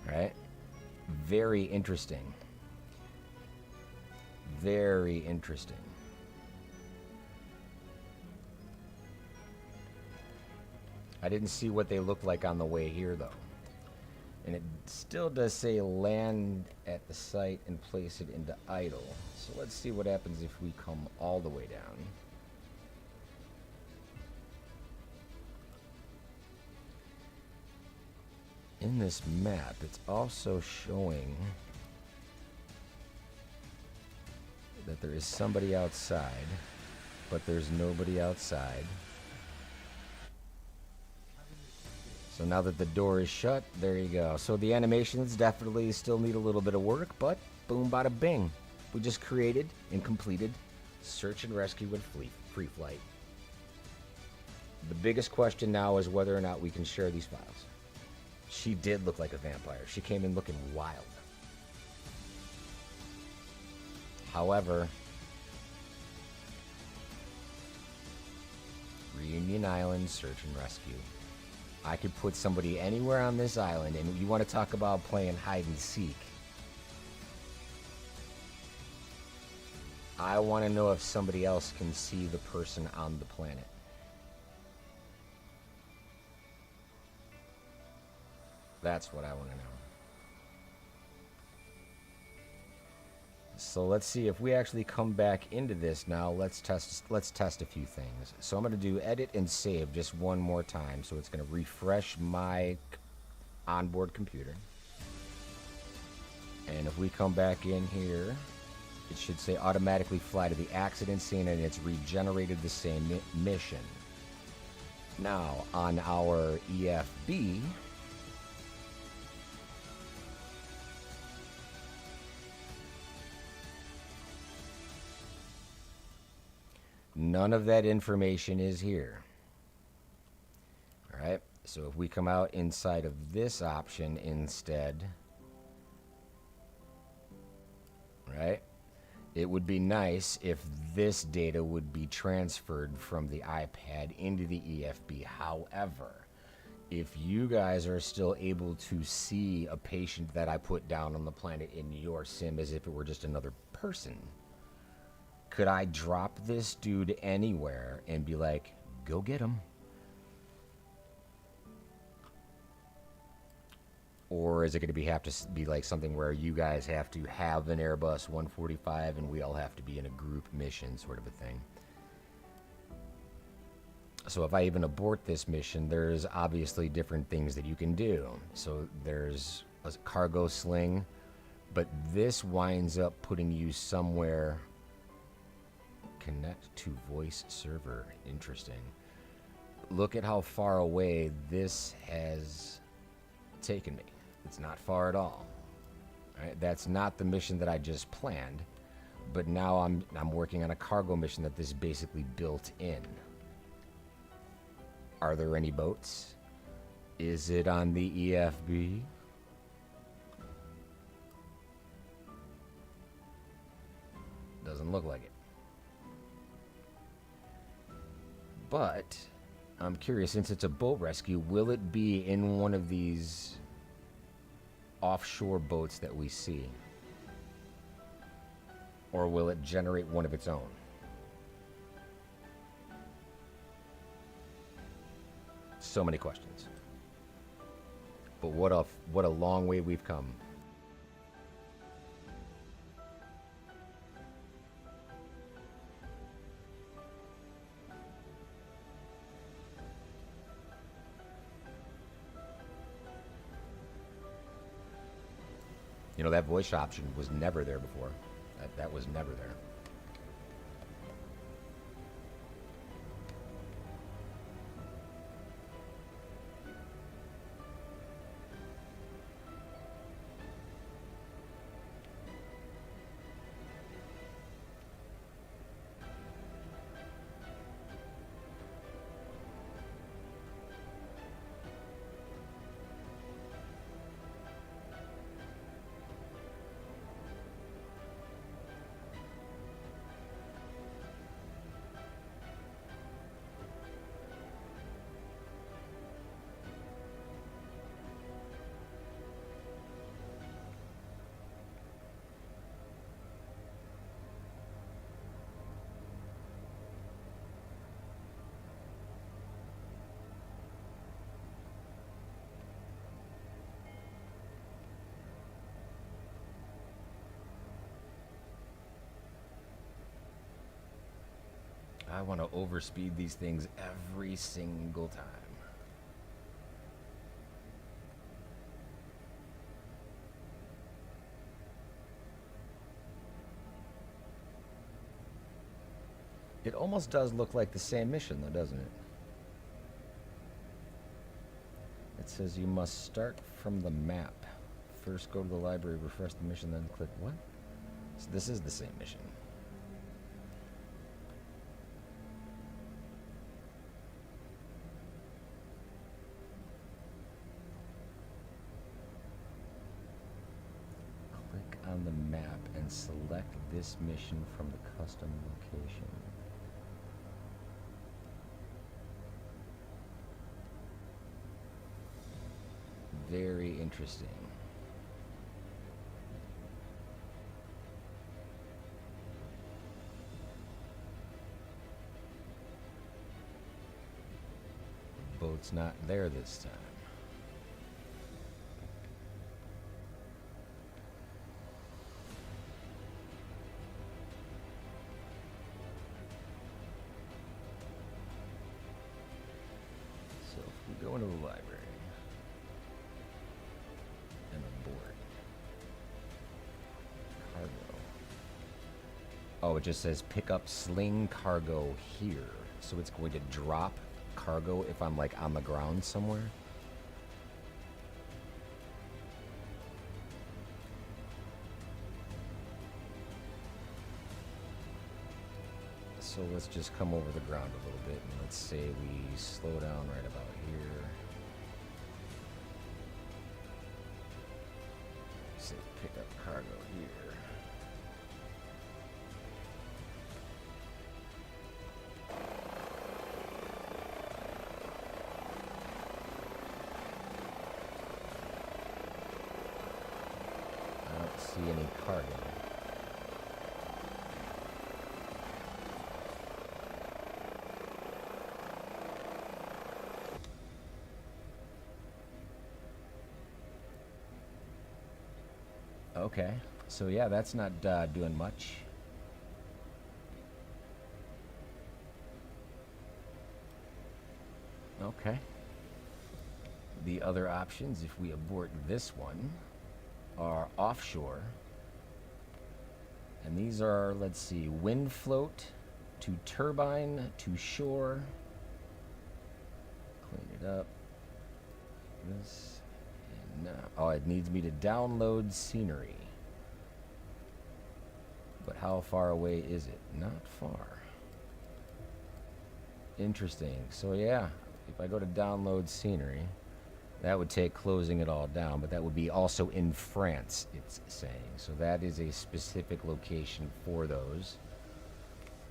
Right? Very interesting. Very interesting. I didn't see what they looked like on the way here, though. And it still does say land at the site and place it into idle. So let's see what happens if we come all the way down. In this map, it's also showing that there is somebody outside, but there's nobody outside. So now that the door is shut, there you go. So the animations definitely still need a little bit of work, but boom, bada bing. We just created and completed search and rescue with free flight. The biggest question now is whether or not we can share these files. She did look like a vampire. She came in looking wild. However, Reunion Island search and rescue. I could put somebody anywhere on this island, and you want to talk about playing hide and seek. I want to know if somebody else can see the person on the planet. That's what I want to know. So let's see if we actually come back into this now. Let's test a few things. So I'm going to do edit and save just one more time. So it's going to refresh my onboard computer. And if we come back in here, it should say automatically fly to the accident scene, and it's regenerated the same mission. Now on our EFB, none of that information is here. All right, so if we come out inside of this option instead, right, it would be nice if this data would be transferred from the iPad into the EFB. However, if you guys are still able to see a patient that I put down on the planet in your sim as if it were just another person, could I drop this dude anywhere and be like, go get him? Or is it going to have to be like something where you guys have to have an Airbus 145 and we all have to be in a group mission sort of a thing? So if I even abort this mission, there's obviously different things that you can do. So there's a cargo sling, but this winds up putting you somewhere. Connect to voice server. Interesting. Look at how far away this has taken me. It's not far at all. Right? That's not the mission that I just planned, but now I'm working on a cargo mission that this basically built in. Are there any boats? Is it on the EFB? Doesn't look like it. But I'm curious, since it's a boat rescue, will it be in one of these offshore boats that we see? Or will it generate one of its own? So many questions. But what a long way we've come. You know, that voice option was never there before. That was never there. I want to overspeed these things every single time. It almost does look like the same mission though, doesn't it? It says you must start from the map. First go to the library, refresh the mission, then click what? So this is the same mission. On the map and select this mission from the custom location. Very interesting. it's not there this time. So if we go into the library and abort cargo. Oh, it just says pick up sling cargo here. So it's going to drop cargo if I'm like on the ground somewhere. So let's just come over the ground a little bit and let's say we slow down right about here. Say pick up cargo here. I don't see any cargo. Okay, so yeah, that's not doing much. Okay. The other options, if we abort this one, are offshore. And these are, let's see, wind float to turbine to shore. Clean it up. This. No. Oh, it needs me to download scenery. But how far away is it? Not far. Interesting. So yeah, if I go to download scenery, that would take closing it all down, but that would be also in France, it's saying. So that is a specific location for those.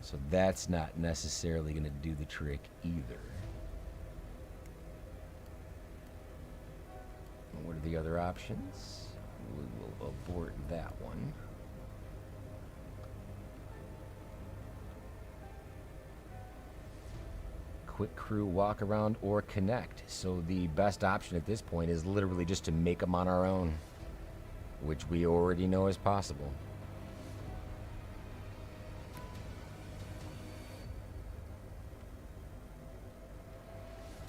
So that's not necessarily going to do the trick either. What are the other options? We will abort that one. Quick crew walk around or connect. So the best option at this point is literally just to make them on our own, which we already know is possible.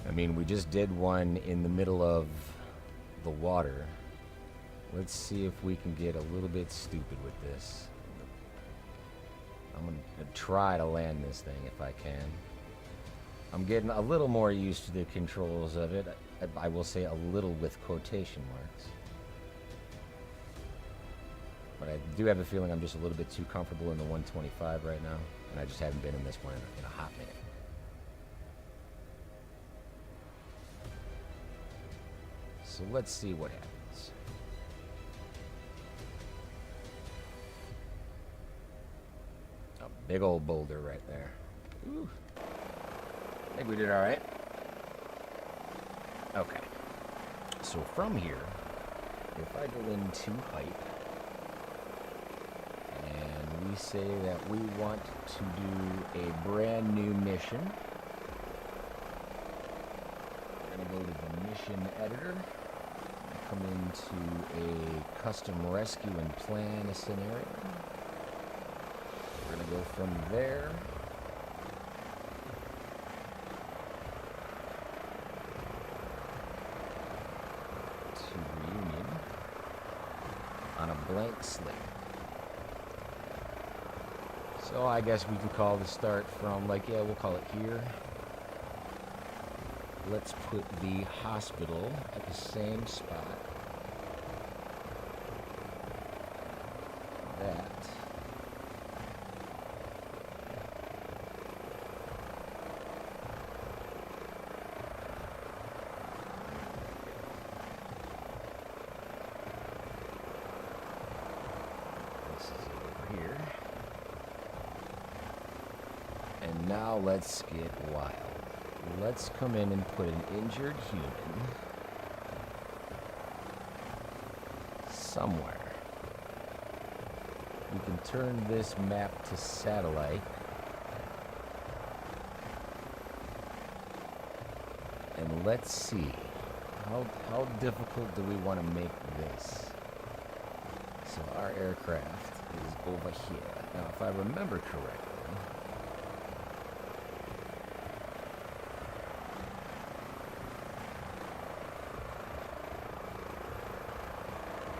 I mean, we just did one in the middle of the water. Let's see if we can get a little bit stupid with this. I'm gonna try to land this thing if I can. I'm getting a little more used to the controls of it. I will say a little with quotation marks. But I do have a feeling I'm just a little bit too comfortable in the 125 right now, and I just haven't been in this one in a hot minute. So let's see what happens. A big old boulder right there. Ooh. I think we did all right. Okay. So from here, if I go into height, and we say that we want to do a brand new mission, we're going to go to the mission editor. Come into a custom rescue and plan a scenario. We're going to go from there to reunion on a blank slate. So I guess we can call the start from, like, yeah, we'll call it here. Let's put the hospital at the same spot. That. This is over here. And now let's get wild. Let's come in and put an injured human somewhere. We can turn this map to satellite. And let's see. How difficult do we want to make this? So our aircraft is over here. Now, if I remember correctly,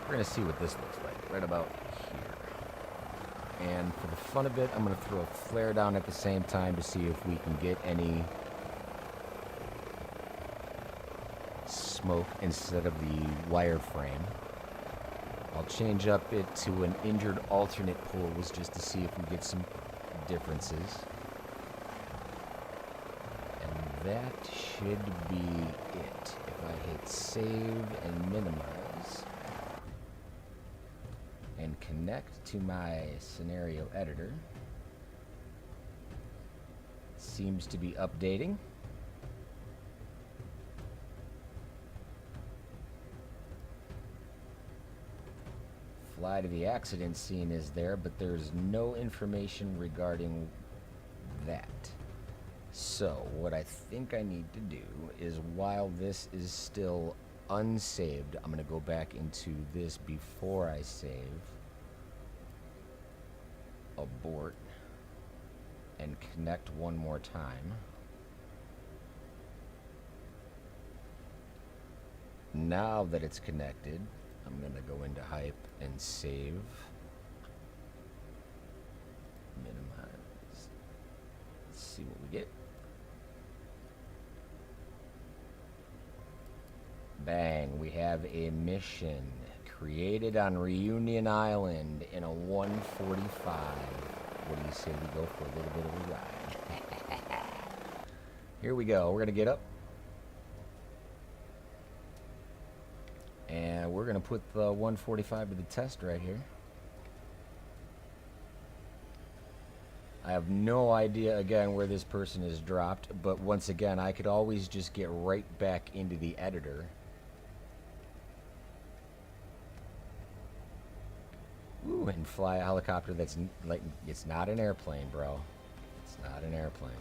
we're going to see what this looks like right about here. And for the fun of it, I'm going to throw a flare down at the same time to see if we can get any smoke instead of the wireframe. I'll change up it to an injured alternate pulls just to see if we get some differences. And that should be it. If I hit save and minimize and connect to my scenario editor, it seems to be updating. Fly to the accident scene is there, but there's no information regarding that. So what I think I need to do is, while this is still unsaved, I'm going to go back into this before I save, abort, and connect one more time. Now that it's connected, I'm going to go into hype and save. Minimize. Let's see what we get. Bang, we have a mission created on Reunion Island in a 145. What do you say we go for a little bit of a ride? Here we go. We're going to get up. And we're going to put the 145 to the test right here. I have no idea, again, where this person is dropped. But once again, I could always just get right back into the editor. Ooh, and fly a helicopter that's like, it's not an airplane, bro. It's not an airplane.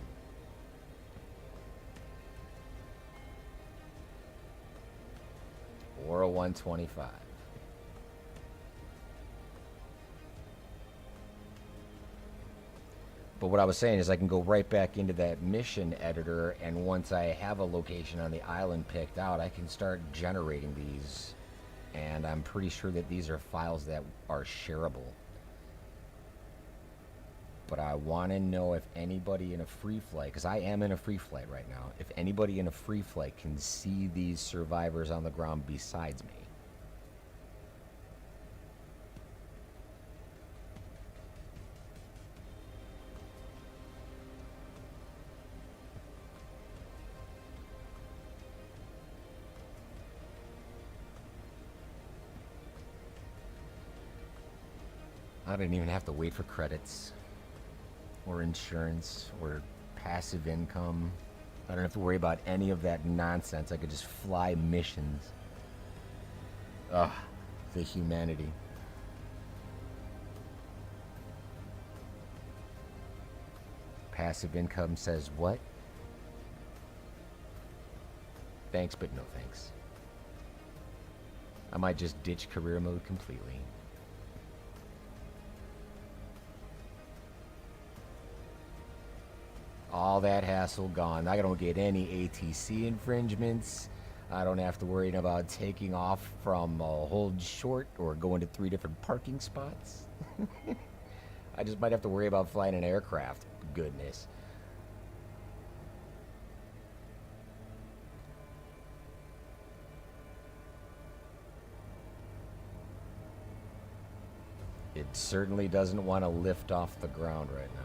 Or a 125. But what I was saying is I can go right back into that mission editor, and once I have a location on the island picked out, I can start generating these. And I'm pretty sure that these are files that are shareable. But I want to know if anybody in a free flight, because I am in a free flight right now, if anybody in a free flight can see these survivors on the ground besides me. I don't even have to wait for credits, or insurance, or passive income. I don't have to worry about any of that nonsense. I could just fly missions. Ugh, the humanity. Passive income says what? Thanks, but no thanks. I might just ditch career mode completely. All that hassle gone. I don't get any ATC infringements. I don't have to worry about taking off from hold short or going to 3 different parking spots. I just might have to worry about flying an aircraft. Goodness. It certainly doesn't want to lift off the ground right now.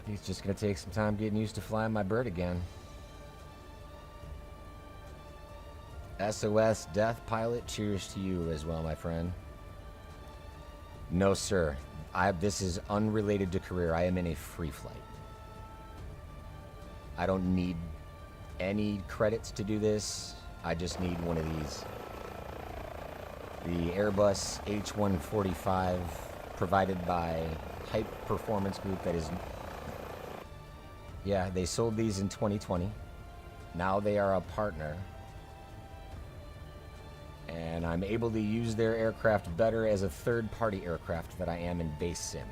It's just going to take some time getting used to flying my bird again. SOS Death Pilot, cheers to you as well, my friend. No, sir. This is unrelated to career. I am in a free flight. I don't need any credits to do this. I just need one of these. The Airbus H145 provided by Hype Performance Group that is... Yeah, they sold these in 2020. Now they are a partner. And I'm able to use their aircraft better as a third-party aircraft than I am in base sim.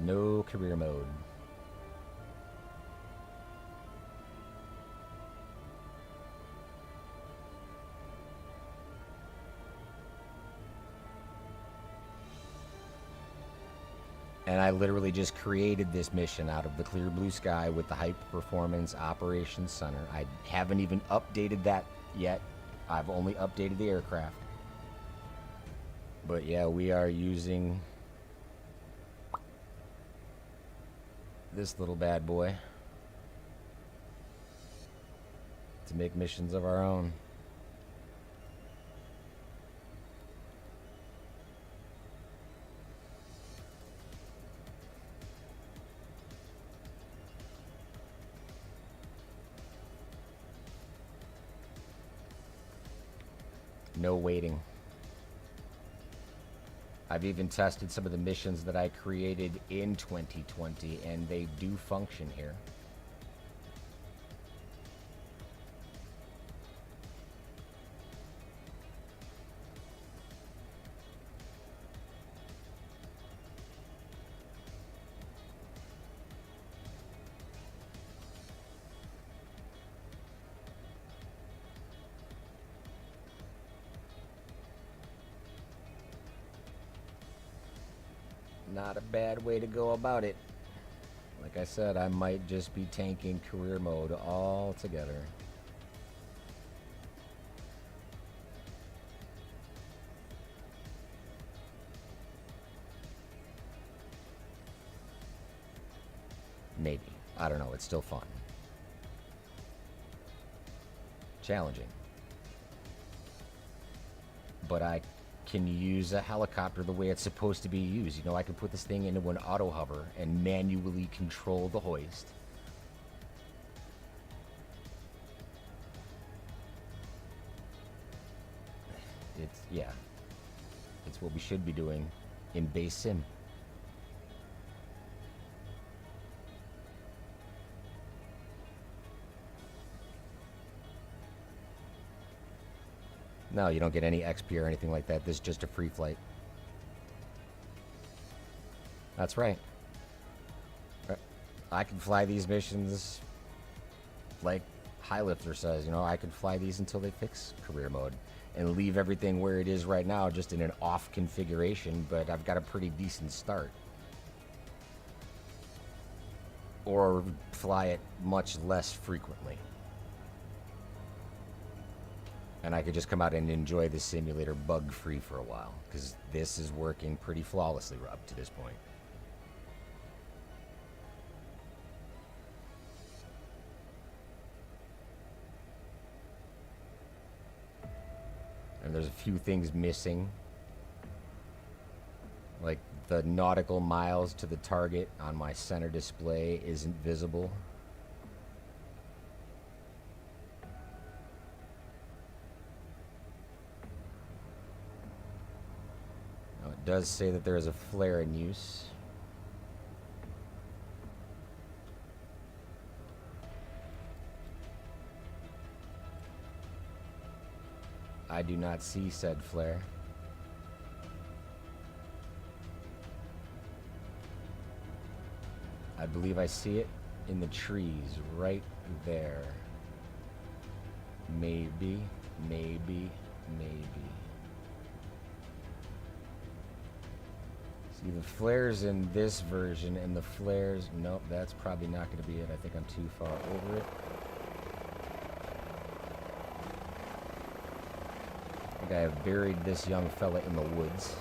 No career mode. And I literally just created this mission out of the clear blue sky with the Hype Performance Operations Center. I haven't even updated that yet. I've only updated the aircraft. But yeah, we are using this little bad boy to make missions of our own. No waiting. I've even tested some of the missions that I created in 2020, and they do function here. Not a bad way to go about it. Like I said, I might just be tanking career mode altogether. Maybe. I don't know. It's still fun. Challenging. But I can use a helicopter the way it's supposed to be used. You know, I can put this thing into an auto hover and manually control the hoist. Yeah. It's what we should be doing in base sim. No, you don't get any XP or anything like that. This is just a free flight. That's right. I can fly these missions like Highlifter says. You know, I can fly these until they fix career mode and leave everything where it is right now, just in an off configuration, but I've got a pretty decent start. Or fly it much less frequently. And I could just come out and enjoy the simulator bug-free for a while, because this is working pretty flawlessly up to this point. And there's a few things missing, like the nautical miles to the target on my center display isn't visible. It does say that there is a flare in use. I do not see said flare. I believe I see it in the trees right there. Maybe, maybe, maybe. See, the flares in this version and the flares... Nope, that's probably not going to be it. I think I'm too far over it. I think I have buried this young fella in the woods.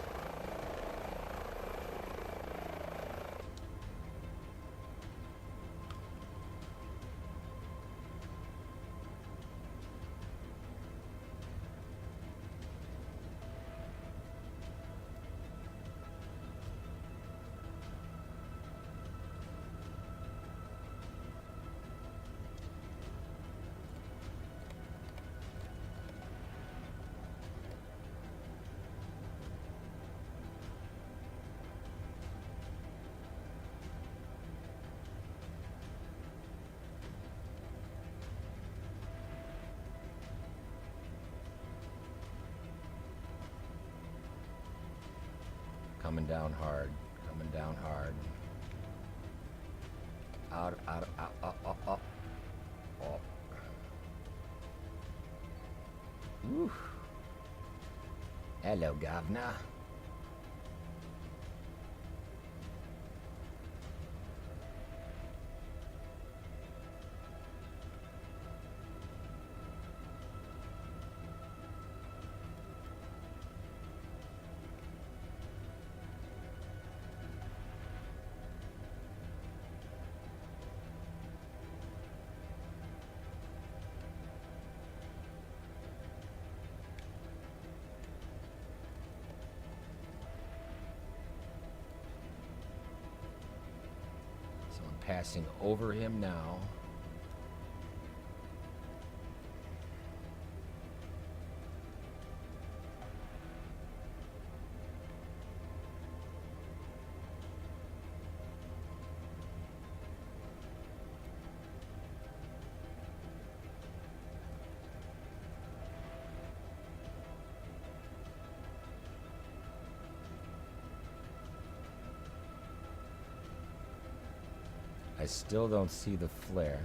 Coming down hard. Coming down hard. Out, up. Woo. Hello, governor. Passing over him now. I still don't see the flare.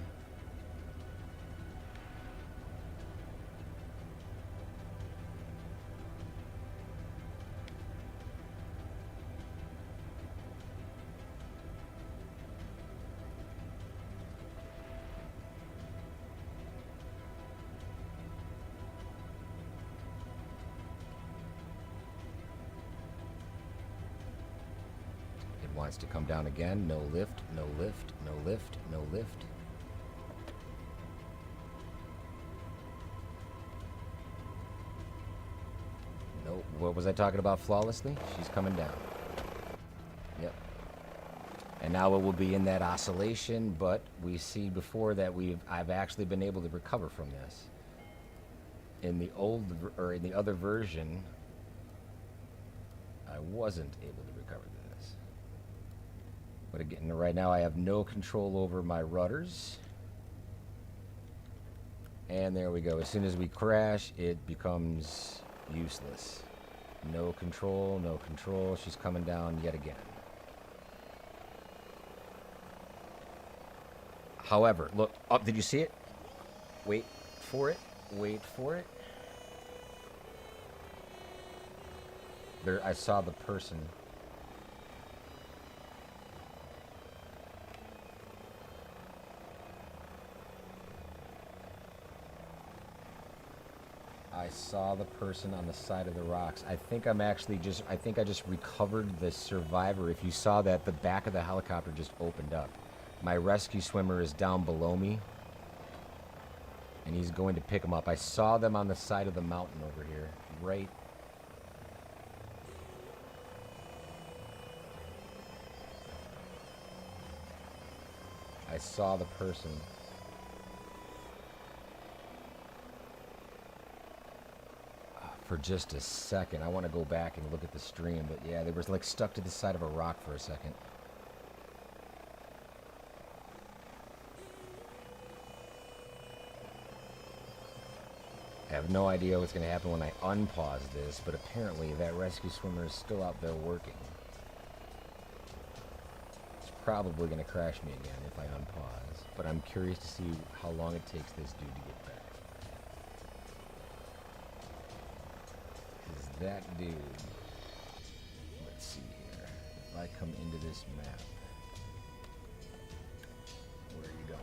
Wants to come down again. No lift, no lift, no lift, no lift. No, what was I talking about flawlessly? She's coming down. Yep. And now it will be in that oscillation, but we see before that I've actually been able to recover from this. In the in the other version, I wasn't able to recover this. But again, right now I have no control over my rudders. And there we go. As soon as we crash, it becomes useless. No control, no control. She's coming down yet again. However, look up. Did you see it? Wait for it. Wait for it. There, I saw the person. I saw the person on the side of the rocks. I think I just recovered the survivor. If you saw that, the back of the helicopter just opened up. My rescue swimmer is down below me, and he's going to pick him up. I saw them on the side of the mountain over here, right. I saw the person. For just a second. I want to go back and look at the stream, but yeah, they were like stuck to the side of a rock for a second. I have no idea what's going to happen when I unpause this, but apparently that rescue swimmer is still out there working. It's probably going to crash me again if I unpause, but I'm curious to see how long it takes this dude to get back. That dude, let's see here, if I come into this map, where are you going?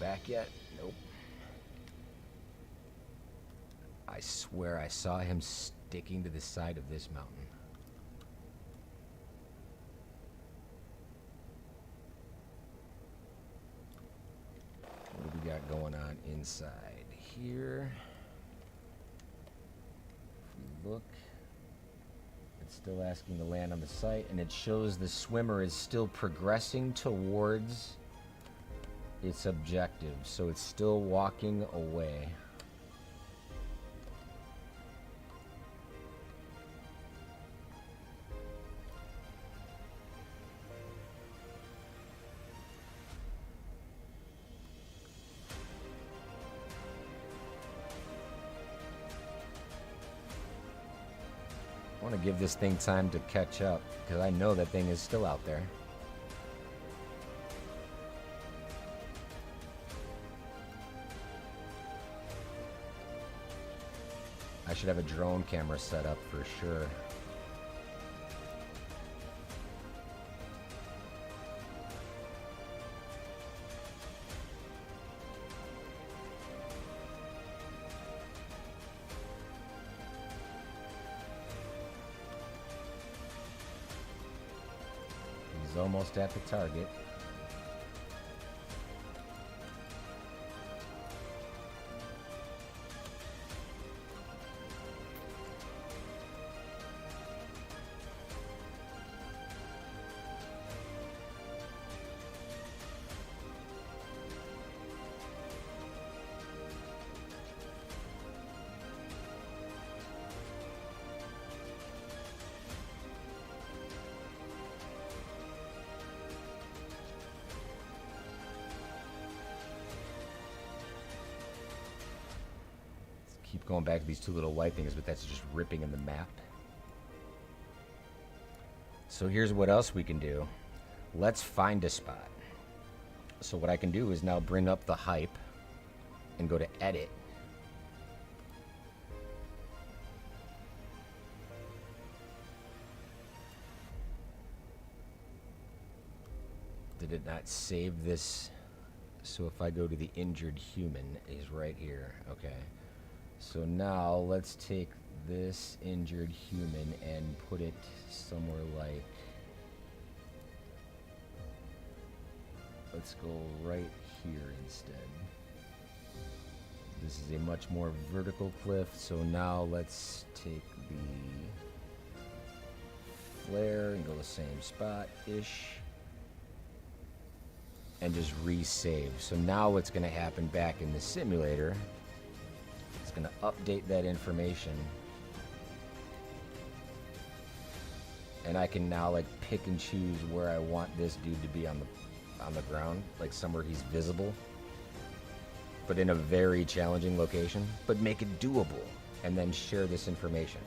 Back yet? Nope. I swear I saw him sticking to the side of this mountain. What do we got going on inside here? If we look, it It's still asking to land on the site, and it shows the swimmer is still progressing towards its objective, so it's still walking away. I want to give this thing time to catch up, because I know that thing is still out there. I should have a drone camera set up for sure. He's almost at the target. Keep going back to these two little white things, but that's just ripping in the map. So here's what else we can do. Let's find a spot. So what I can do is now bring up the hype and go to edit. Did it not save this? So if I go to the injured human, is right here. Okay. So now let's take this injured human and put it somewhere like, let's go right here instead. This is a much more vertical cliff, so now let's take the flare and go the same spot-ish and just resave. So now what's going to happen back in the simulator, going to update that information, and I can now like pick and choose where I want this dude to be on the ground, like somewhere he's visible, but in a very challenging location, but make it doable, and then share this information.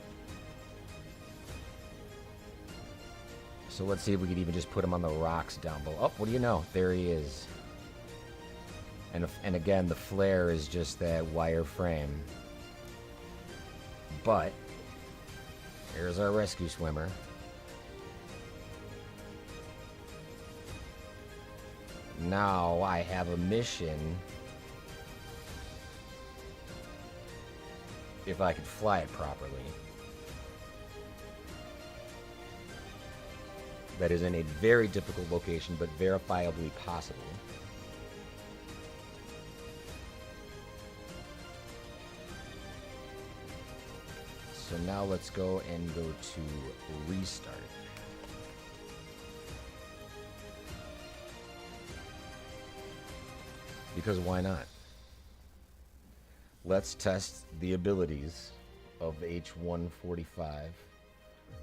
So let's see if we could even just put him on the rocks down below. Oh, what do you know? There he is. And again, the flare is just that wire frame. But here's our rescue swimmer. Now I have a mission. If I could fly it properly. That is in a very difficult location, but verifiably possible. So now let's go and go to restart. Because why not? Let's test the abilities of H145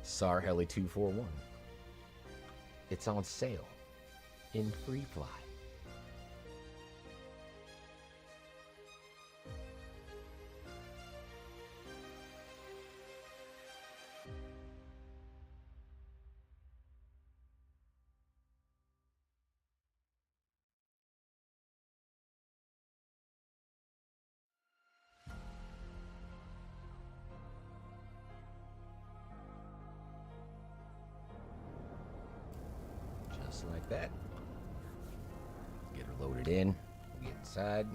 SAR Heli 241. It's on sale in free fly. Just like that. Get her loaded in. We'll get inside.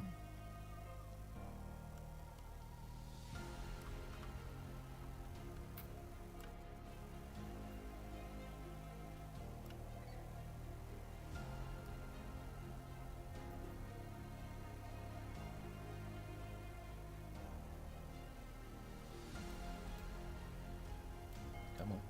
Come on.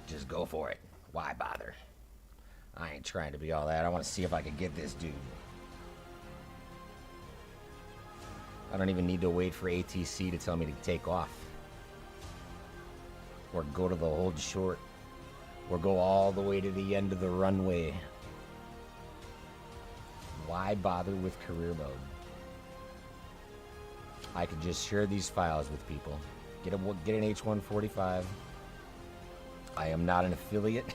Just go for it. Why bother? I ain't trying to be all that. I want to see if I can get this dude. I don't even need to wait for ATC to tell me to take off. Or go to the hold short. Or go all the way to the end of the runway. Why bother with career mode? I could just share these files with people. Get an H145. I am not an affiliate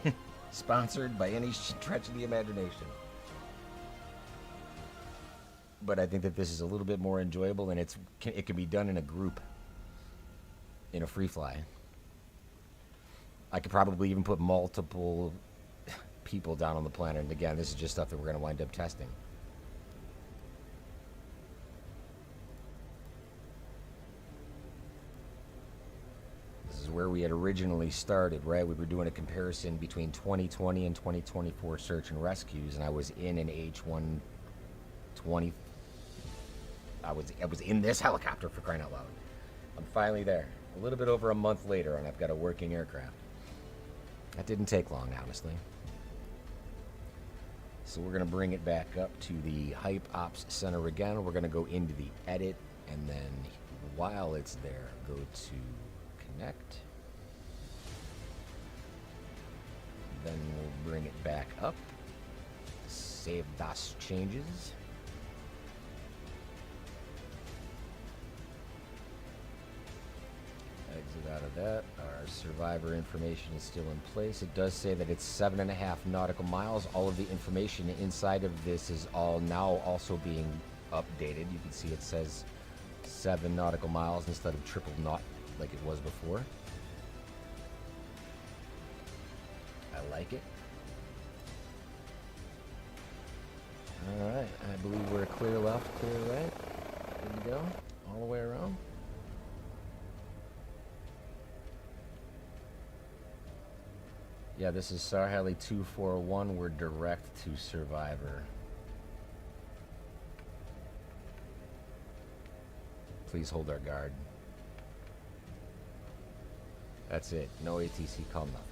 sponsored by any stretch of the imagination. But I think that this is a little bit more enjoyable, and it can be done in a group, in a free fly. I could probably even put multiple people down on the planet. And again, this is just stuff that we're going to wind up testing. This is where we had originally started, right? We were doing a comparison between 2020 and 2024 search and rescues, and I was in an H120. I was in this helicopter, for crying out loud. I'm finally there. A little bit over a month later, and I've got a working aircraft. That didn't take long, honestly. So we're going to bring it back up to the Hype Ops Center again. We're going to go into the edit, and then while it's there, go to connect. Then we'll bring it back up. Save DOS changes. Exit out of that. Our survivor information is still in place. It does say that it's 7.5 nautical miles. All of the information inside of this is all now also being updated. You can see it says 7 nautical miles instead of triple knot like it was before. I like it. Alright, I believe we're clear left, clear right. Good to go. All the way around. Yeah, this is Sarheli 241. We're direct to Survivor. Please hold our guard. That's it. No ATC call, nothing.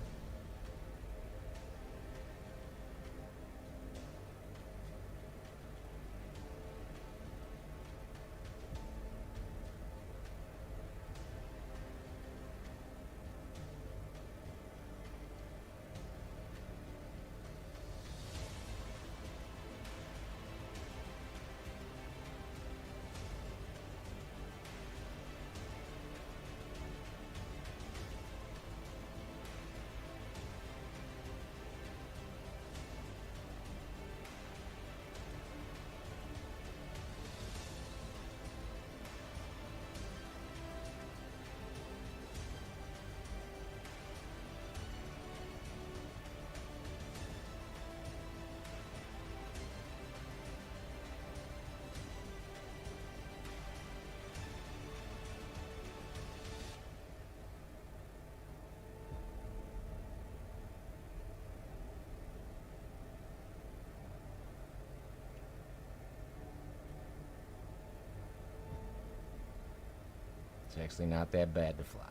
It's actually not that bad to fly.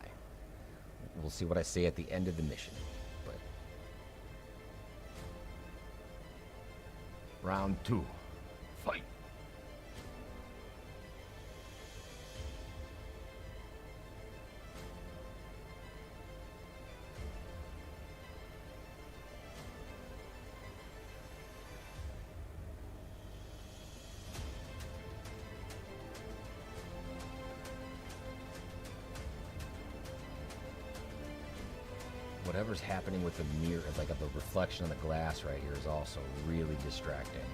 We'll see what I say at the end of the mission. But round 2, fight. Whatever's happening with the mirror, like the reflection on the glass right here, is also really distracting.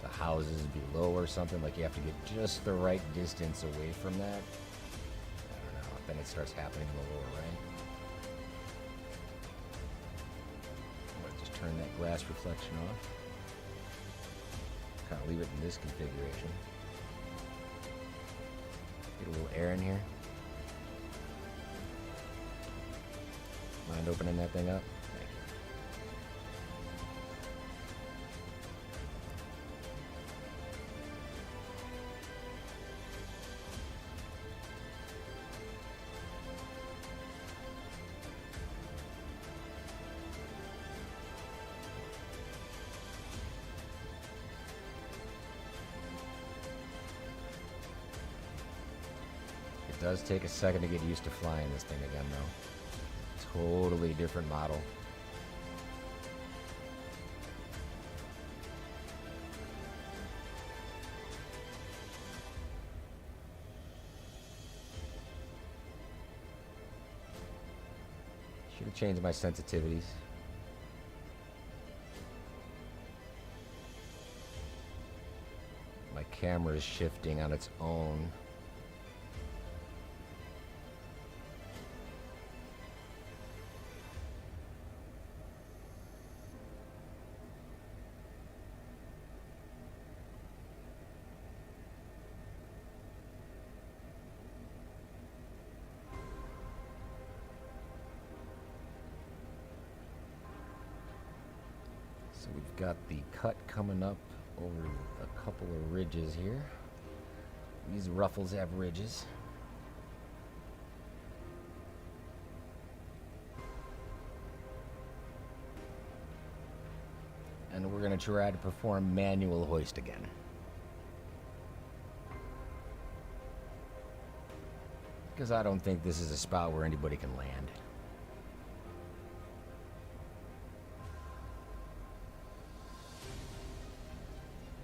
The houses below or something, like you have to get just the right distance away from that. I don't know. Then it starts happening in the lower right. I'm gonna just turn that glass reflection off. Kind of leave it in this configuration. Get a little air in here. Mind opening that thing up? Thank you. does take a second to get used to flying this thing again, though. Totally different model. Should have changed my sensitivities. My camera is shifting on its own. So we've got the cut coming up over a couple of ridges here. These ruffles have ridges. And we're going to try to perform manual hoist again. Because I don't think this is a spot where anybody can land.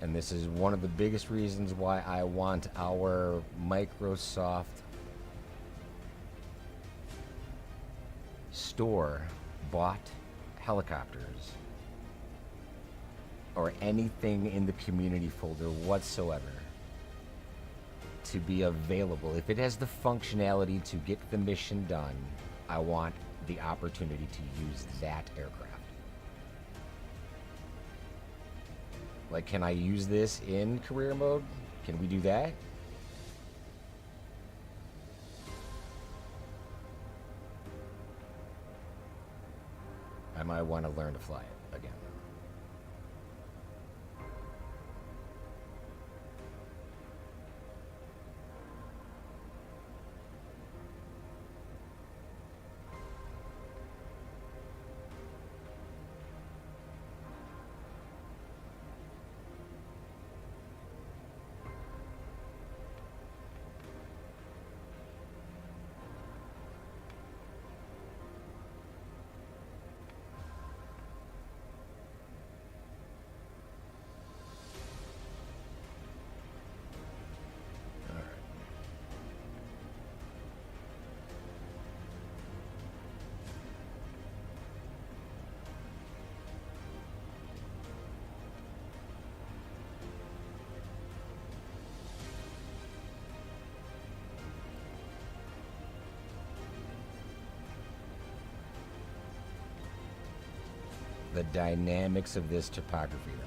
And this is one of the biggest reasons why I want our Microsoft store bought helicopters or anything in the community folder whatsoever to be available. If it has the functionality to get the mission done, I want the opportunity to use that aircraft. Like, can I use this in career mode? Can we do that? I might want to learn to fly it again. The dynamics of this topography, though.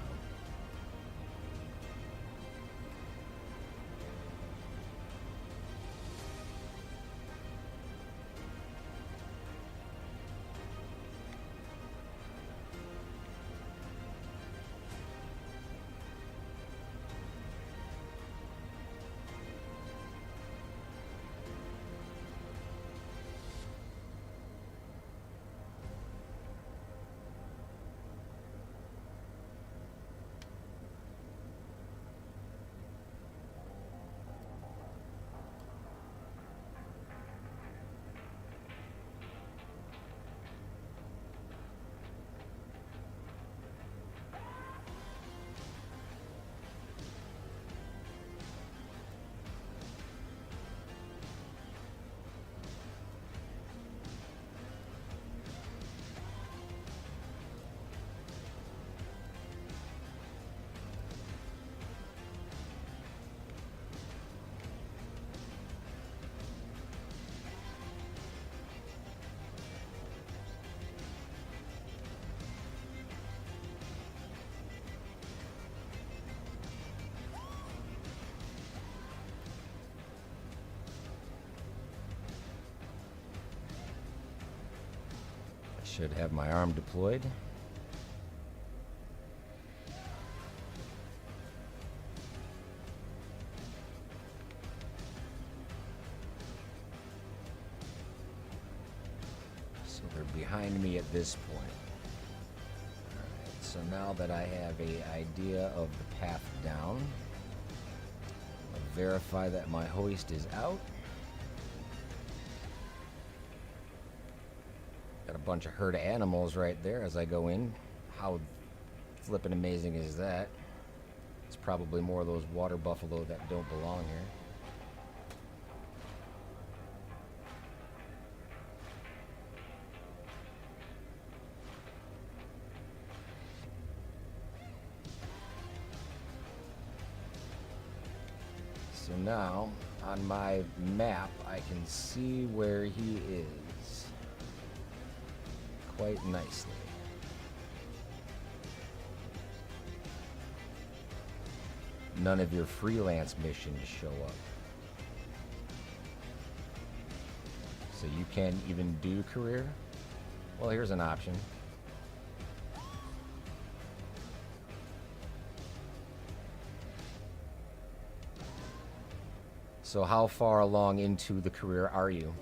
Should have my arm deployed. So they're behind me at this point. Alright, so now that I have an idea of the path down, I'll verify that my hoist is out. Got a bunch of herd of animals right there as I go in. How flippin' amazing is that? It's probably more of those water buffalo that don't belong here. So now, on my map, I can see where he is quite nicely. None of your freelance missions show up. So you can't even do career? Well, here's an option. So how far along into the career are you?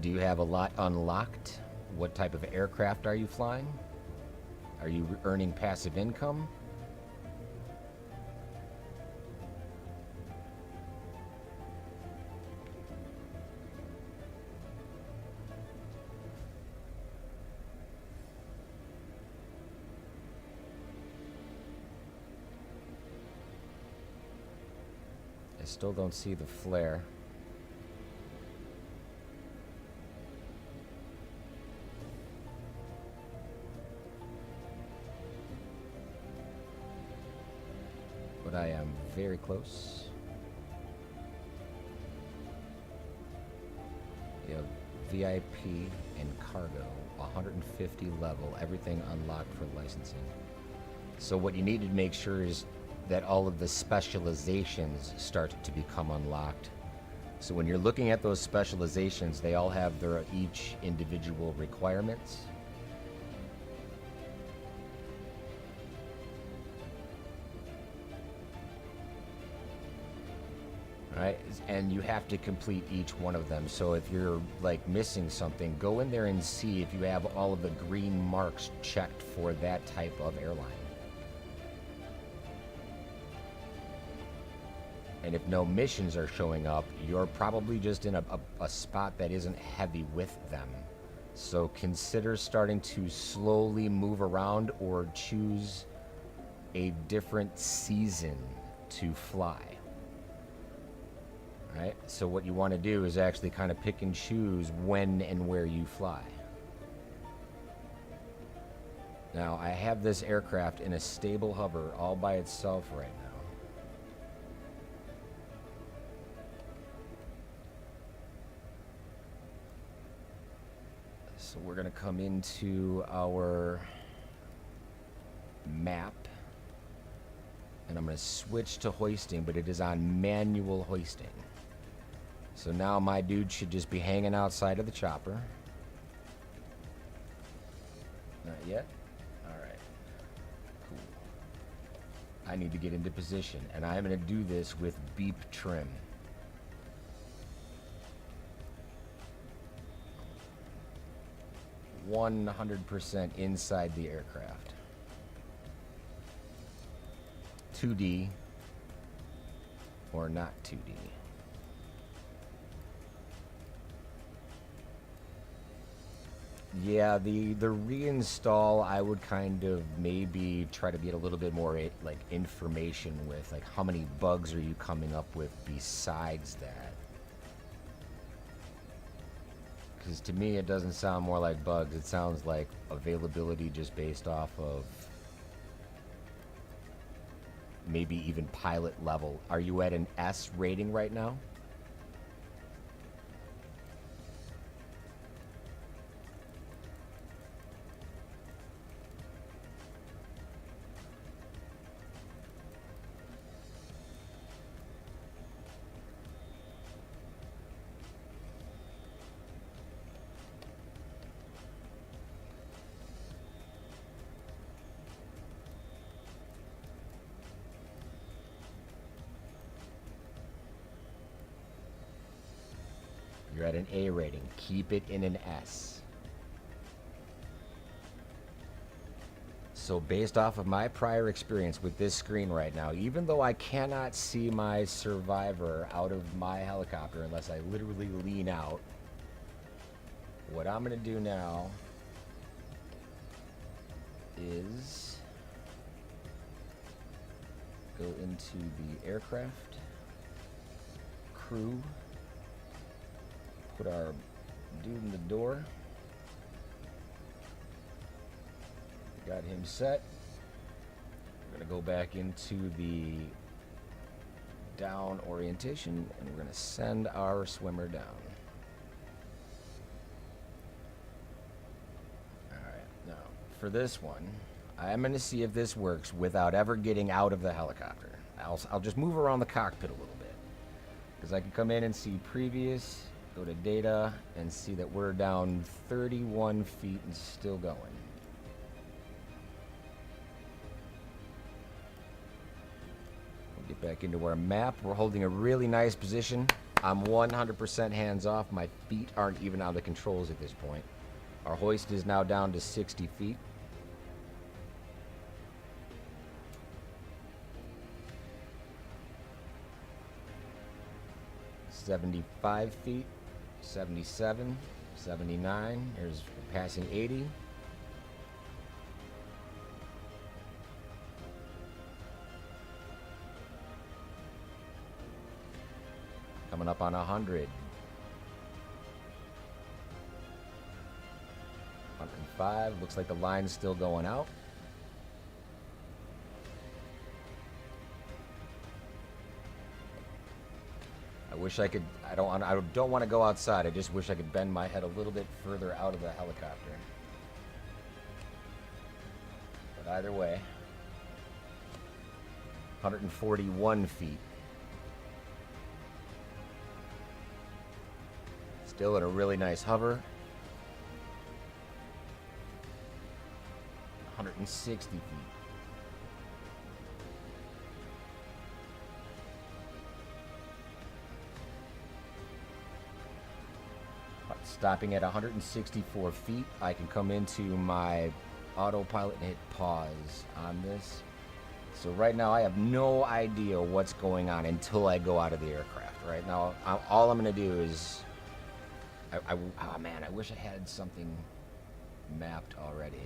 Do you have a lot unlocked? What type of aircraft are you flying? Are you earning passive income? I still don't see the flare. But I am very close. You have VIP and cargo, 150 level, everything unlocked for licensing. So what you need to make sure is that all of the specializations start to become unlocked. So when you're looking at those specializations, they all have their each individual requirements. Right? And you have to complete each one of them. So if you're like missing something, go in there and see if you have all of the green marks checked for that type of airline. And if no missions are showing up, you're probably just in a spot that isn't heavy with them. So consider starting to slowly move around or choose a different season to fly. Right? So what you want to do is actually kind of pick and choose when and where you fly. Now, I have this aircraft in a stable hover all by itself right now. So we're going to come into our map. And I'm going to switch to hoisting, but it is on manual hoisting. So now my dude should just be hanging outside of the chopper. Not yet? Alright. Cool. I need to get into position, and I'm going to do this with beep trim. %100% inside the aircraft. 2D or not 2D. Yeah, the reinstall, I would kind of maybe try to get a little bit more like information with, like how many bugs are you coming up with besides that? Because to me it doesn't sound more like bugs, it sounds like availability just based off of maybe even pilot level. Are you at an S rating right now? You're at an A rating. Keep it in an S. So based off of my prior experience with this screen right now, even though I cannot see my survivor out of my helicopter unless I literally lean out, what I'm going to do now is go into the aircraft, crew, put our dude in the door. Got him set. We're going to go back into the down orientation and we're going to send our swimmer down. Alright, now for this one, I'm going to see if this works without ever getting out of the helicopter. I'll just move around the cockpit a little bit because I can come in and see previous, go to data, and see that we're down 31 feet and still going. Get back into our map. We're holding a really nice position. I'm 100% hands off. My feet aren't even on the controls at this point. Our hoist is now down to 60 feet. $75 feet, 77, 79. Here's passing 80. Coming up on 100. 105. Looks like the line's still going out. I wish I could. I don't want to go outside. I just wish I could bend my head a little bit further out of the helicopter. But either way, 141 feet. Still at a really nice hover. 160 feet. Stopping at 164 feet, I can come into my autopilot and hit pause on this. So right now I have no idea what's going on until I go out of the aircraft. Right now, all I'm going to do is... oh man, I wish I had something mapped already.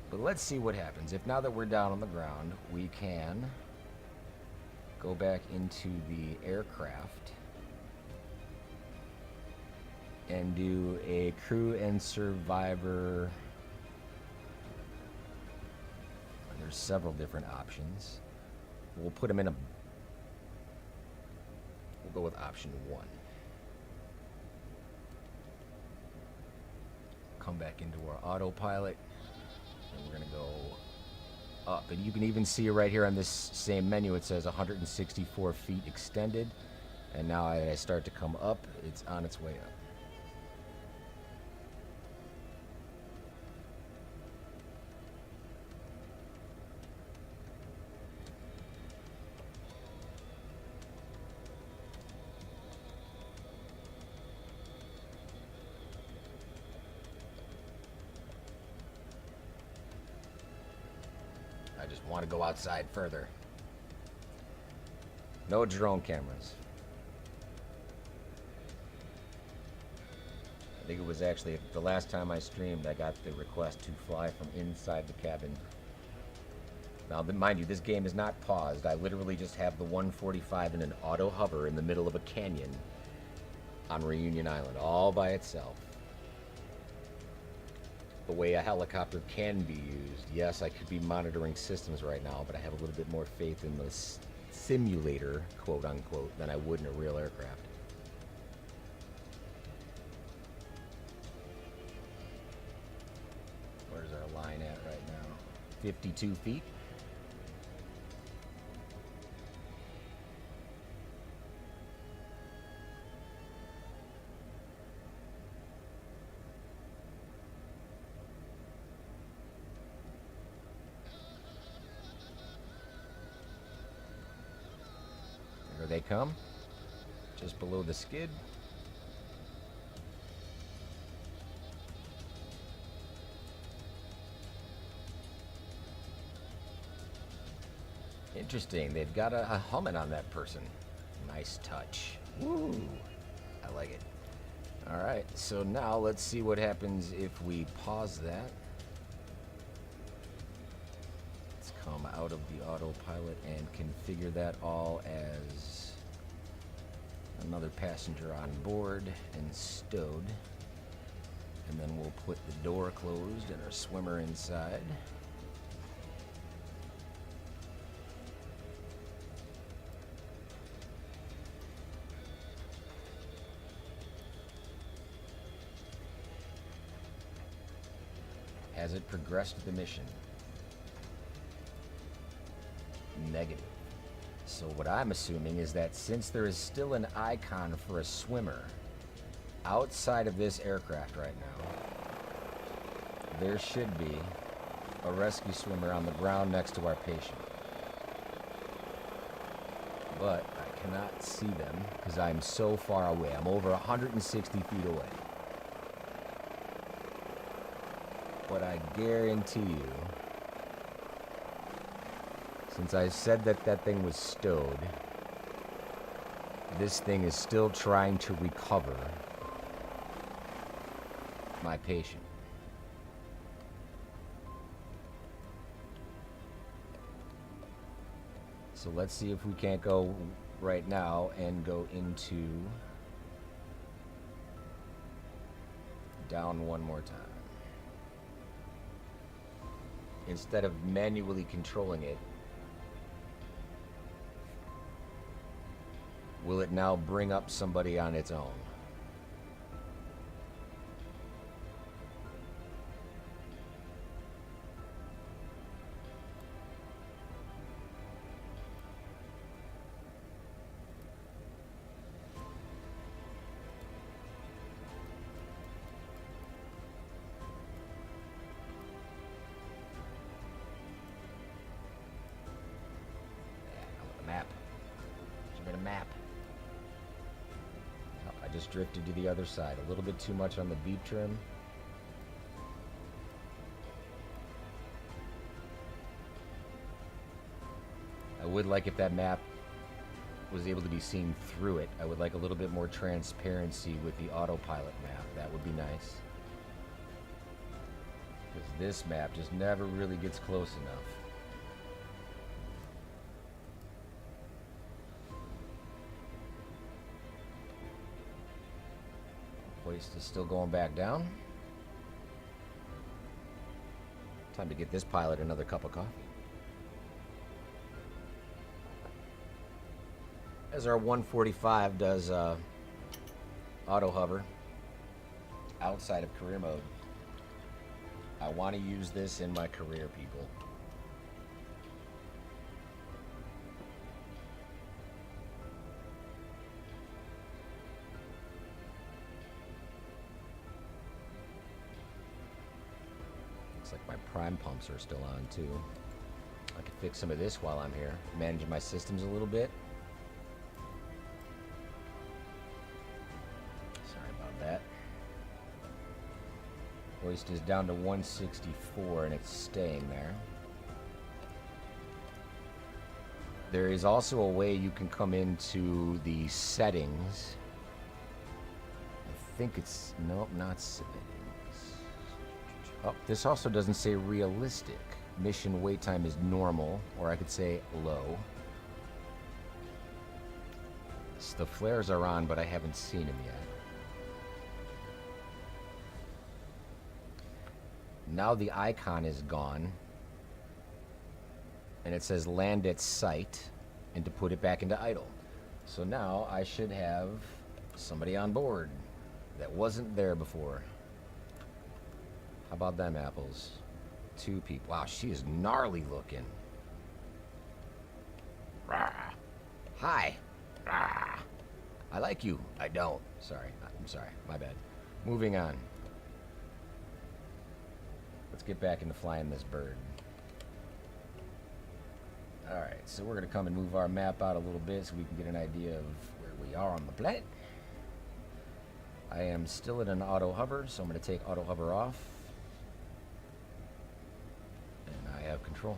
But let's see what happens. If now that we're down on the ground, we can go back into the aircraft and do a crew and survivor. There's several different options. We'll put them in a... We'll go with option 1. Come back into our autopilot, and we're gonna go up. And you can even see right here on this same menu, it says 164 feet extended. And now as I start to come up, it's on its way up. I just want to go outside further. No drone cameras. I think it was actually the last time I streamed, I got the request to fly from inside the cabin. Now, mind you, this game is not paused. I literally just have the 145 in an auto hover in the middle of a canyon on Reunion Island, all by itself. The way a helicopter can be used. Yes, I could be monitoring systems right now, but I have a little bit more faith in the simulator, quote unquote, than I would in a real aircraft. Where's our line at right now? 52 feet. They come just below the skid. Interesting. They've got a helmet on that person. Nice touch. Woo! I like it. Alright, so now let's see what happens if we pause that. Let's come out of the autopilot and configure that all as another passenger on board and stowed. And then we'll put the door closed and our swimmer inside. Has it progressed the mission? Negative. So what I'm assuming is that since there is still an icon for a swimmer outside of this aircraft right now, there should be a rescue swimmer on the ground next to our patient. But I cannot see them because I'm so far away. I'm over 160 feet away. But I guarantee you, since I said that that thing was stowed, this thing is still trying to recover my patient. So let's see if we can't go right now and go into down one more time. Instead of manually controlling it, will it now bring up somebody on its own? Just drifted to the other side. A little bit too much on the beep trim. I would like if that map was able to be seen through it. I would like a little bit more transparency with the autopilot map. That would be nice. Because this map just never really gets close enough. Hoist is still going back down. Time to get this pilot another cup of coffee. As our 145 does auto hover outside of career mode. I want to use this in my career, people. Like my prime pumps are still on too. I could fix some of this while I'm here. Manage my systems a little bit. Sorry about that. Hoist is down to 164 and it's staying there. There is also a way you can come into the settings. I think it's, nope, not settings. Oh, this also doesn't say realistic. Mission wait time is normal, or I could say low. So the flares are on, but I haven't seen them yet. Now the icon is gone. And it says land at site, and to put it back into idle. So now I should have somebody on board that wasn't there before. How about them apples? 2 people. Wow, she is gnarly looking. Rah. Hi. Rah. I like you. I don't. Sorry. I'm sorry. My bad. Moving on. Let's get back into flying this bird. Alright, so we're going to come and move our map out a little bit so we can get an idea of where we are on the planet. I am still in an auto hover, so I'm going to take auto hover off. And I have control.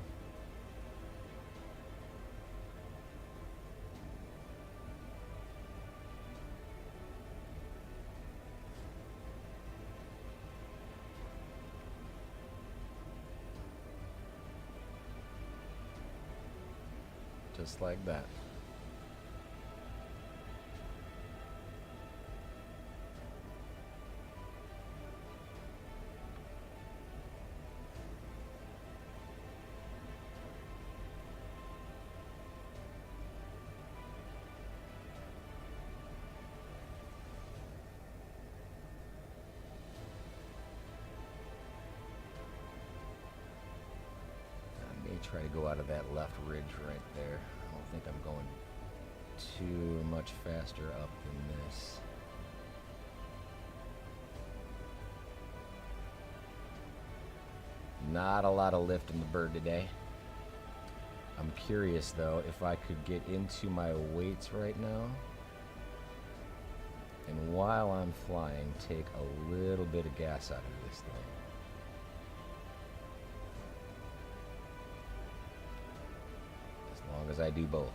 Just like that. Try to go out of that left ridge right there. I don't think I'm going too much faster up than this. Not a lot of lift in the bird today. I'm curious though if I could get into my weights right now, and while I'm flying take a little bit of gas out of this thing. As long as I do both.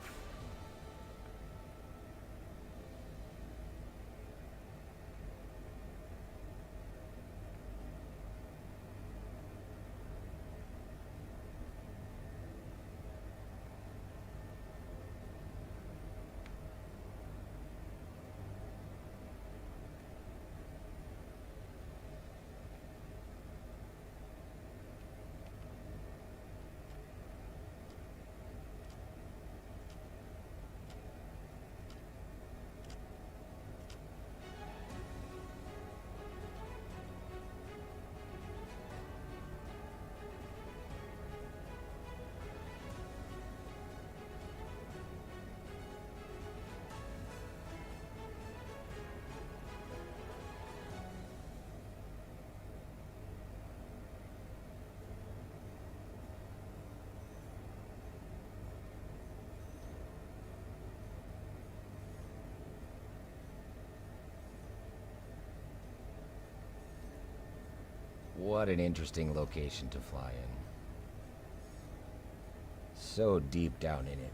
What an interesting location to fly in. So deep down in it.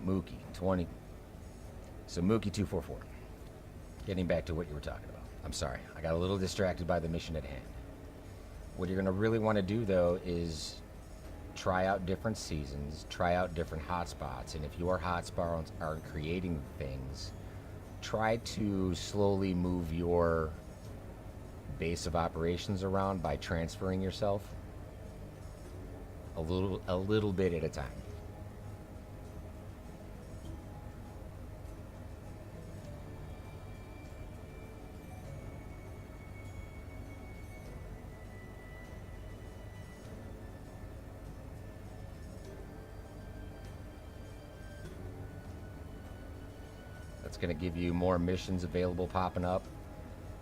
Mookie 20. So Mookie 244. Getting back to what you were talking about. I'm sorry, I got a little distracted by the mission at hand. What you're going to really want to do though is try out different seasons, try out different hotspots, and if your hotspots aren't creating things, try to slowly move your base of operations around by transferring yourself a little bit at a time. That's going to give you more missions available popping up,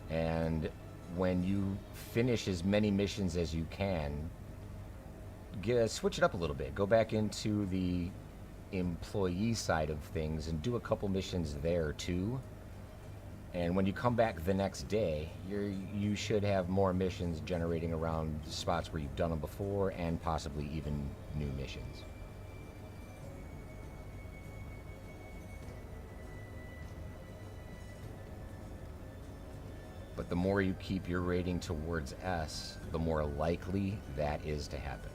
and when you finish as many missions as you can, switch it up a little bit. Go back into the employee side of things and do a couple missions there too. And when you come back the next day, you should have more missions generating around spots where you've done them before, and possibly even new missions. But the more you keep your rating towards S, the more likely that is to happen.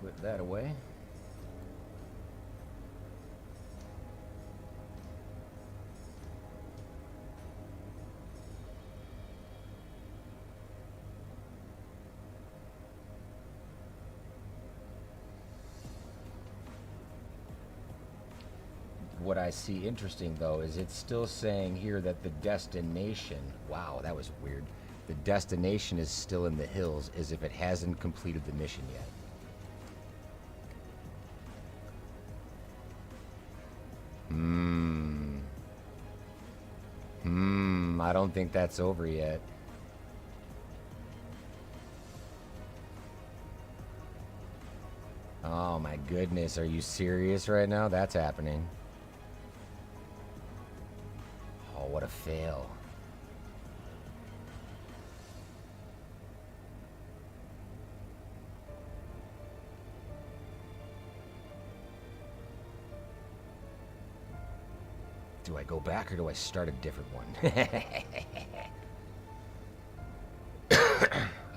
Put that away. What I see interesting though is it's still saying here that the destination, wow, that was weird. The destination is still in the hills, as if it hasn't completed the mission yet. I I don't think that's over yet. Oh my goodness, are you serious right now? That's happening. Oh, what a fail. Do I go back or do I start a different one?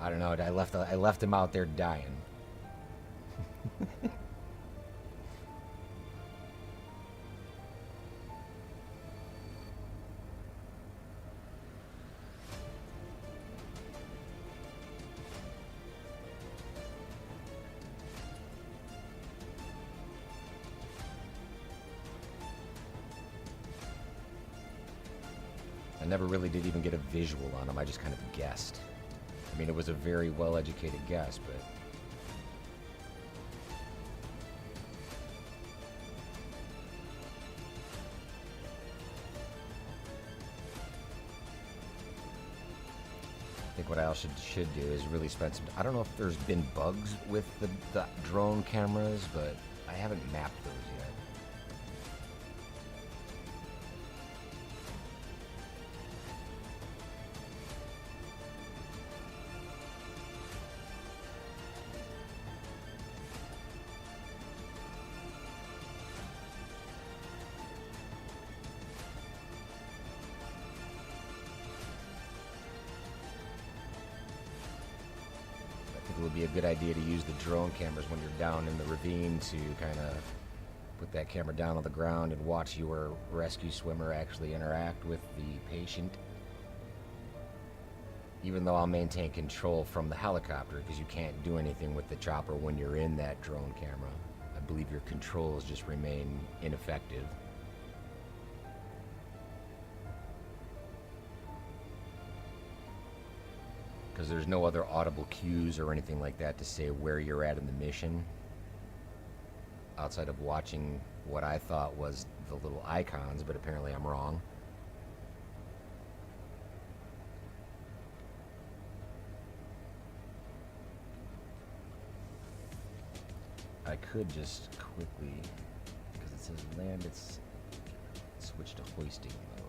I don't know. I left him out there dying. I never really did even get a visual on him. I just kind of guessed. I mean, it was a very well-educated guess, but... I think what I should do is really spend some... I don't know if there's been bugs with the drone cameras, but I haven't mapped those yet. It would be a good idea to use the drone cameras when you're down in the ravine to kind of put that camera down on the ground and watch your rescue swimmer actually interact with the patient. Even though I'll maintain control from the helicopter, because you can't do anything with the chopper when you're in that drone camera. I believe your controls just remain ineffective. Because there's no other audible cues or anything like that to say where you're at in the mission, outside of watching what I thought was the little icons, but apparently I'm wrong. I could just quickly, because it says land, it's switch to hoisting mode.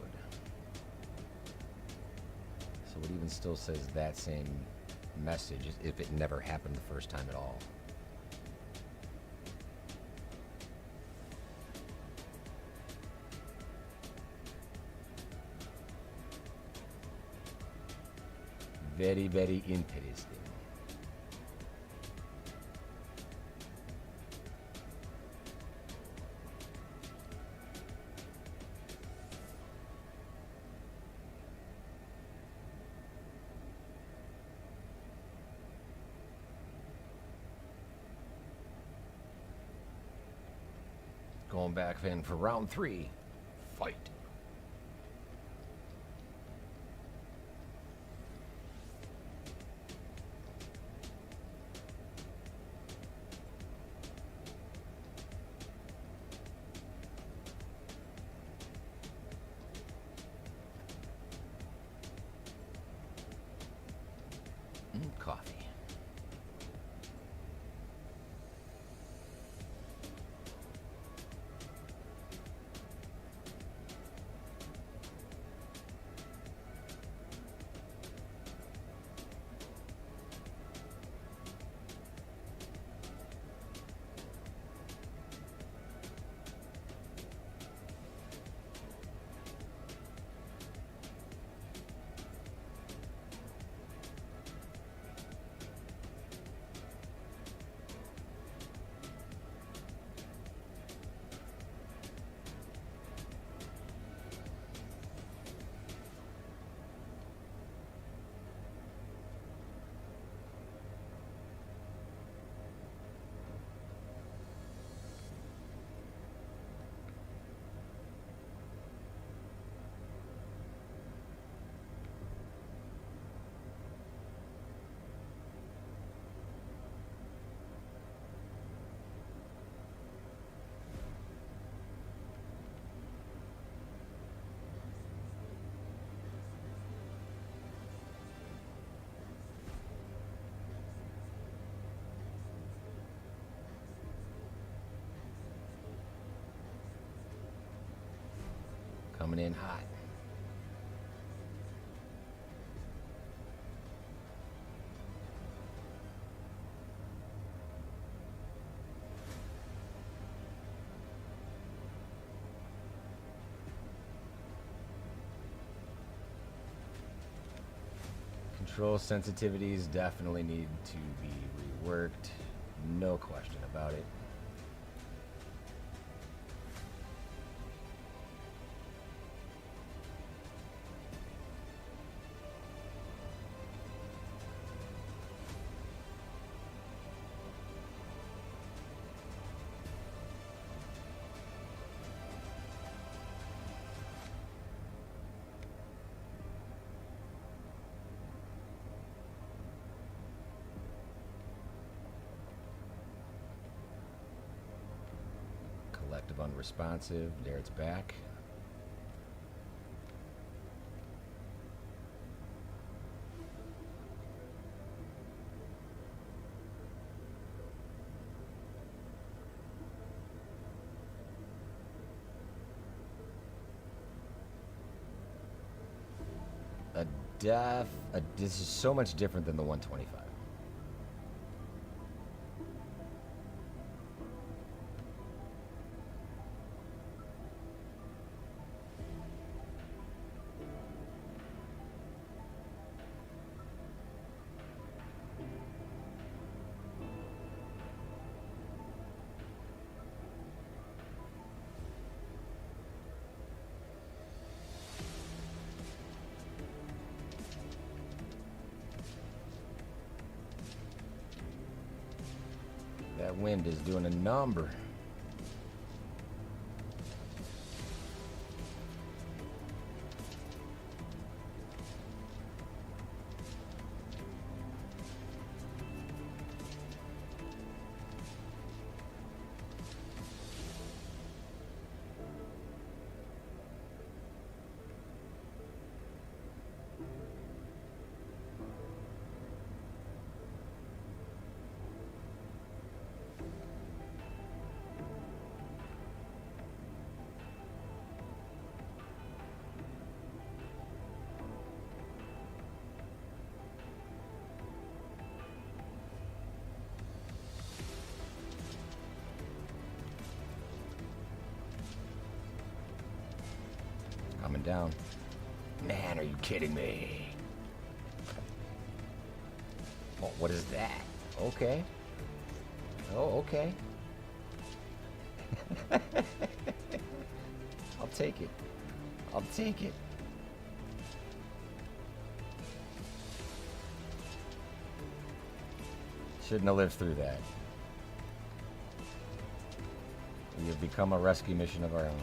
So it even still says that same message if it never happened the first time at all. Very, very interesting. Going back in for round 3. Fight. Coffee. Coming in hot. Control sensitivities definitely need to be reworked. No question about it. Collective unresponsive. There, it's back. This is so much different than the 125. That wind is doing a number. Coming down. Man, are you kidding me? Oh, what is that? Okay. Oh, okay. I'll take it. I'll take it. Shouldn't have lived through that. We have become a rescue mission of our own.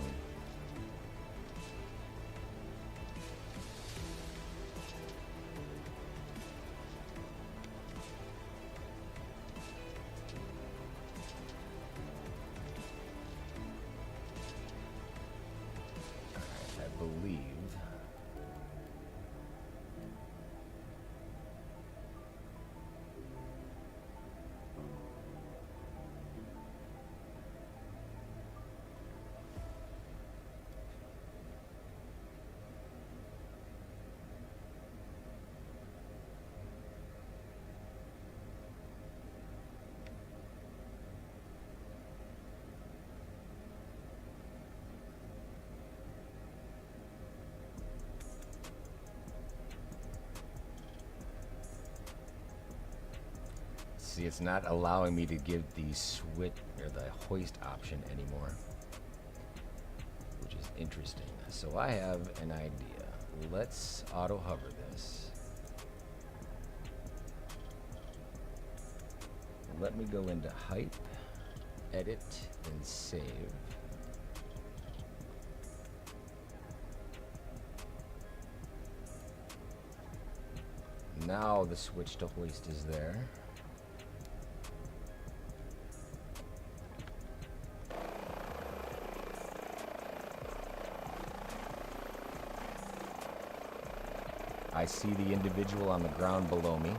See, it's not allowing me to give the switch or the hoist option anymore, which is interesting. So I have an idea. Let's auto hover this. Let me go into height, edit, and save. Now the switch to hoist is there. I see the individual on the ground below me.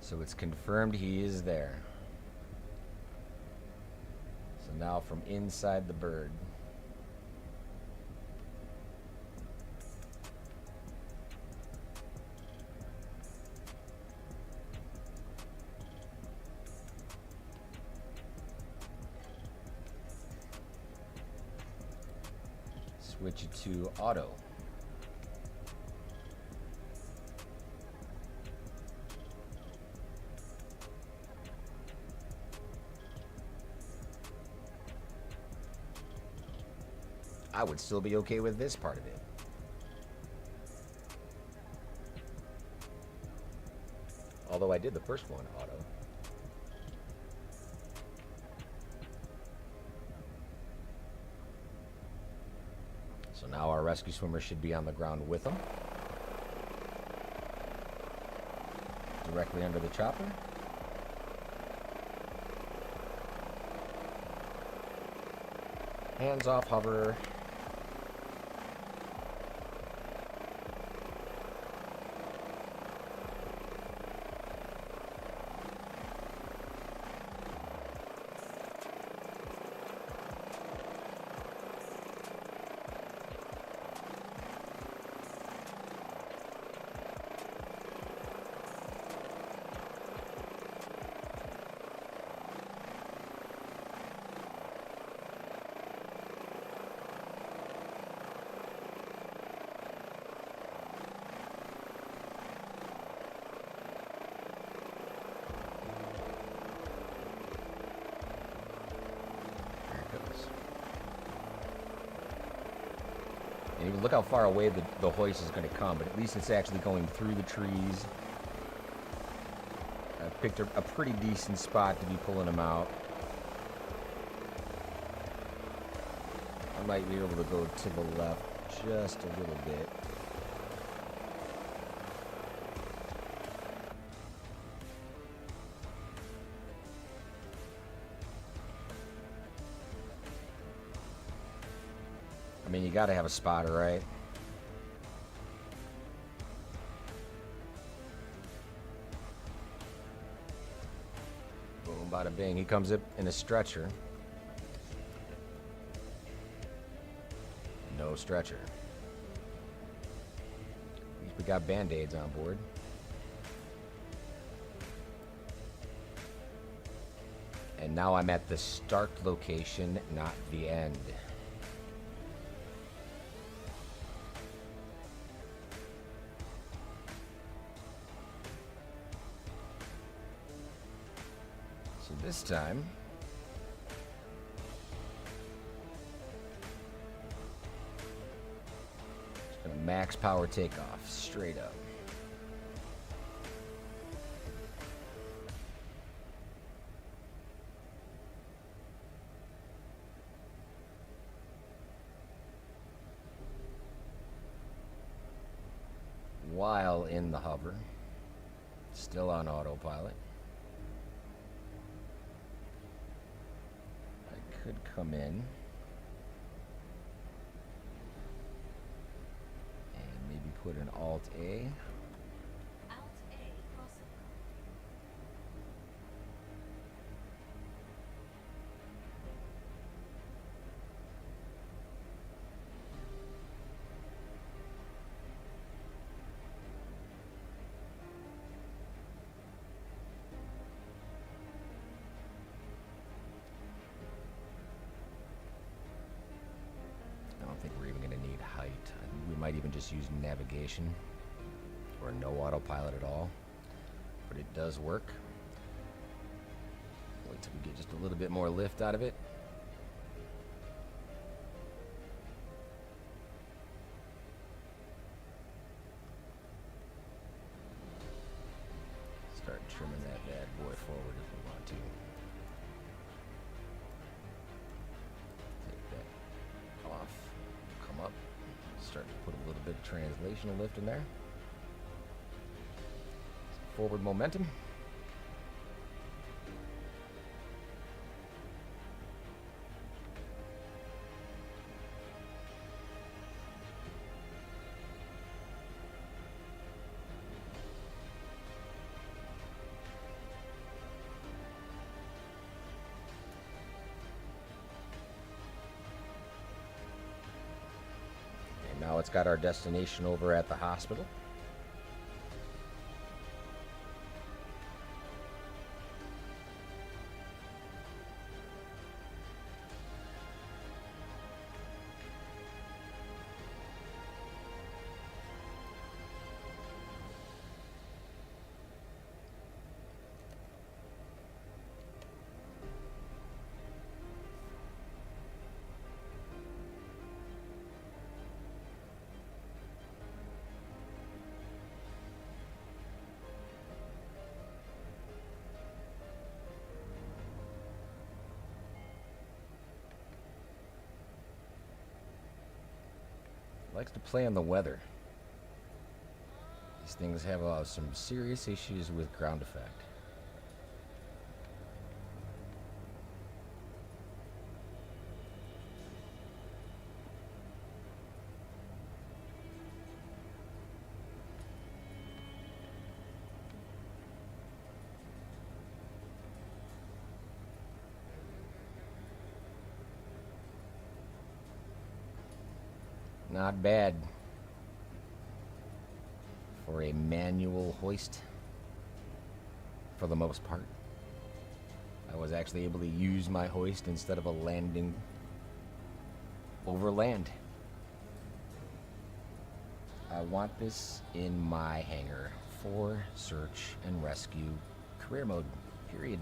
So it's confirmed he is there. So now from inside the bird. Switch it to auto. I would still be okay with this part of it. Although I did the first one auto. So now our rescue swimmer should be on the ground with him. Directly under the chopper. Hands off hover. And you look how far away the hoist is going to come, but at least it's actually going through the trees. I picked a pretty decent spot to be pulling them out. I might be able to go to the left just a little bit. I mean, you gotta have a spotter, right? Boom, bada bing. He comes up in a stretcher. No stretcher. At least we got Band-Aids on board. And now I'm at the start location, not the end. So this time, it's gonna max power takeoff, straight up. While in the hover, still on autopilot. I could come in and maybe put an Alt-A. I don't think we're even going to need height. I think we might even just use navigation or no autopilot at all. But it does work. Wait till we get just a little bit more lift out of it. Start trimming that bad boy forward if we want to. Take that off. Come up. Start to put a little bit of translational lift in there. Forward momentum. And now it's got our destination over at the hospital. Likes to play on the weather. These things have some serious issues with ground effect. Not bad for a manual hoist for the most part. I was actually able to use my hoist instead of a landing over land. I want this in my hangar for search and rescue career mode, period.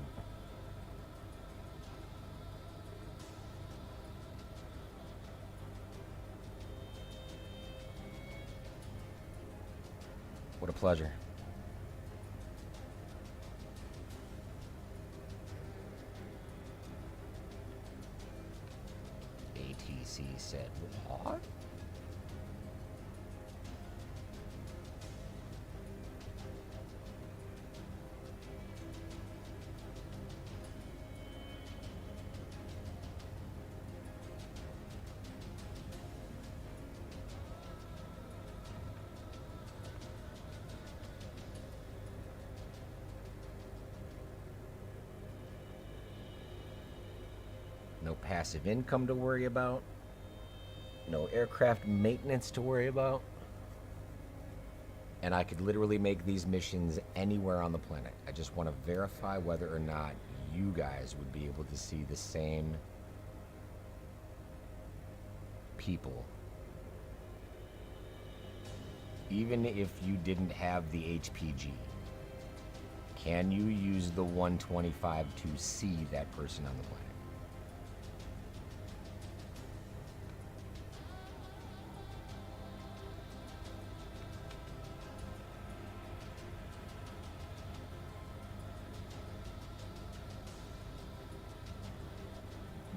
What a pleasure. ATC said, what? No passive income to worry about. No aircraft maintenance to worry about. And I could literally make these missions anywhere on the planet. I just want to verify whether or not you guys would be able to see the same people. Even if you didn't have the HPG, can you use the 125 to see that person on the planet?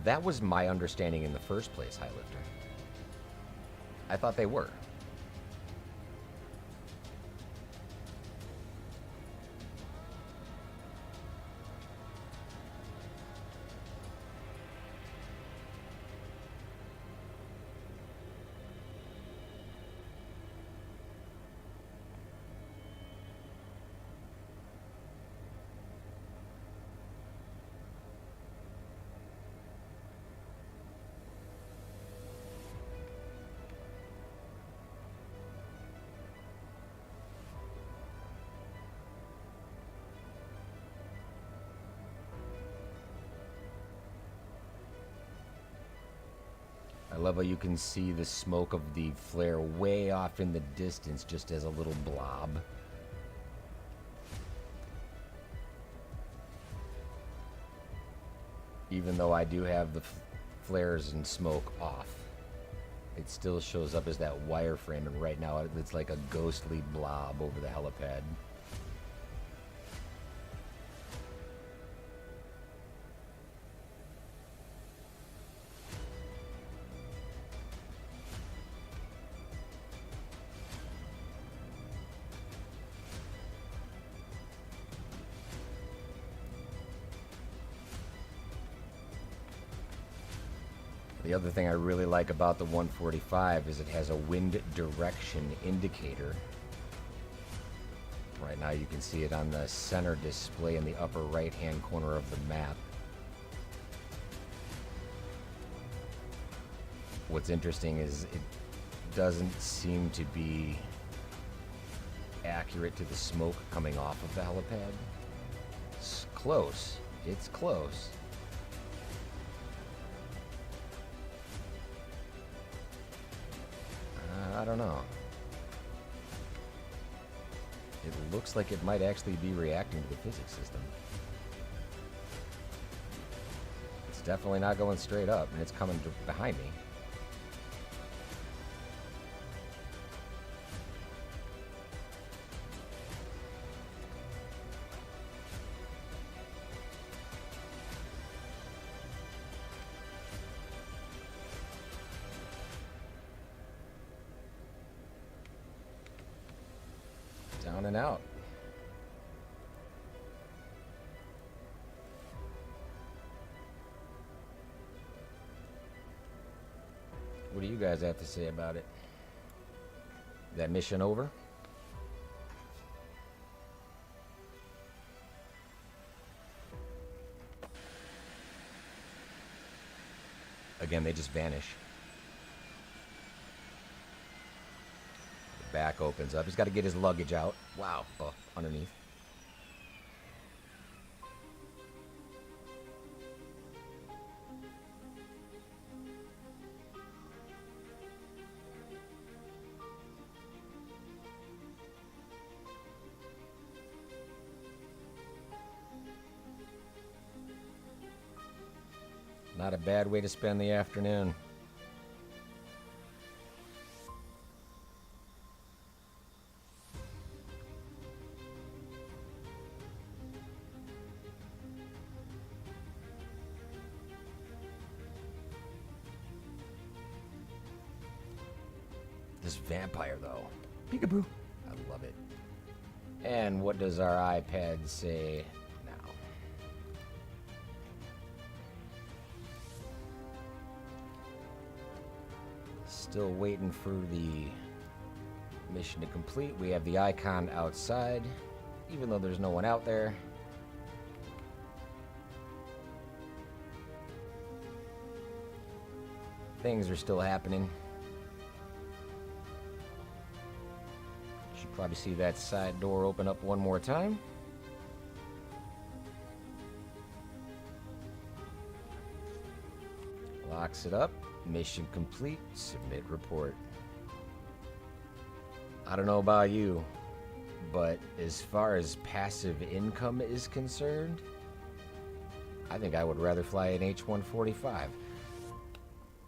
That was my understanding in the first place, Highlifter. I thought they were. I love how you can see the smoke of the flare way off in the distance just as a little blob. Even though I do have the flares and smoke off, it still shows up as that wireframe, and right now it's like a ghostly blob over the helipad. The other thing I really like about the 145 is it has a wind direction indicator. Right now you can see it on the center display in the upper right hand corner of the map. What's interesting is doesn't seem to be accurate to the smoke coming off of the helipad. It's close. It's close. I don't know. It looks like it might actually be reacting to the physics system. It's definitely not going straight up, and it's coming behind me. Down and out. What do you guys have to say about it? That mission over? Again, they just vanish. Back opens up. He's got to get his luggage out. Wow. Oh, underneath. Not a bad way to spend the afternoon. This vampire, though. Peekaboo. I love it. And what does our iPad say now? Still waiting for the mission to complete. We have the icon outside, even though there's no one out there. Things are still happening. Probably see that side door open up one more time. Locks it up. Mission complete. Submit report. I don't know about you, but as far as passive income is concerned, I think I would rather fly an H145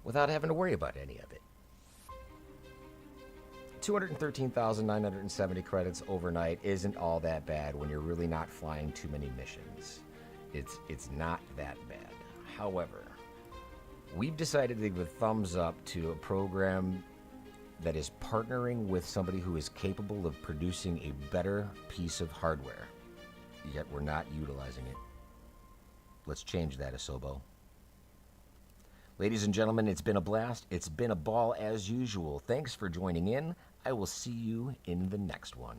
without having to worry about any of it. 213,970 credits overnight isn't all that bad when you're really not flying too many missions. It's not that bad. However, we've decided to give a thumbs up to a program that is partnering with somebody who is capable of producing a better piece of hardware, yet we're not utilizing it. Let's change that, Asobo. Ladies and gentlemen, it's been a blast. It's been a ball as usual. Thanks for joining in. I will see you in the next one.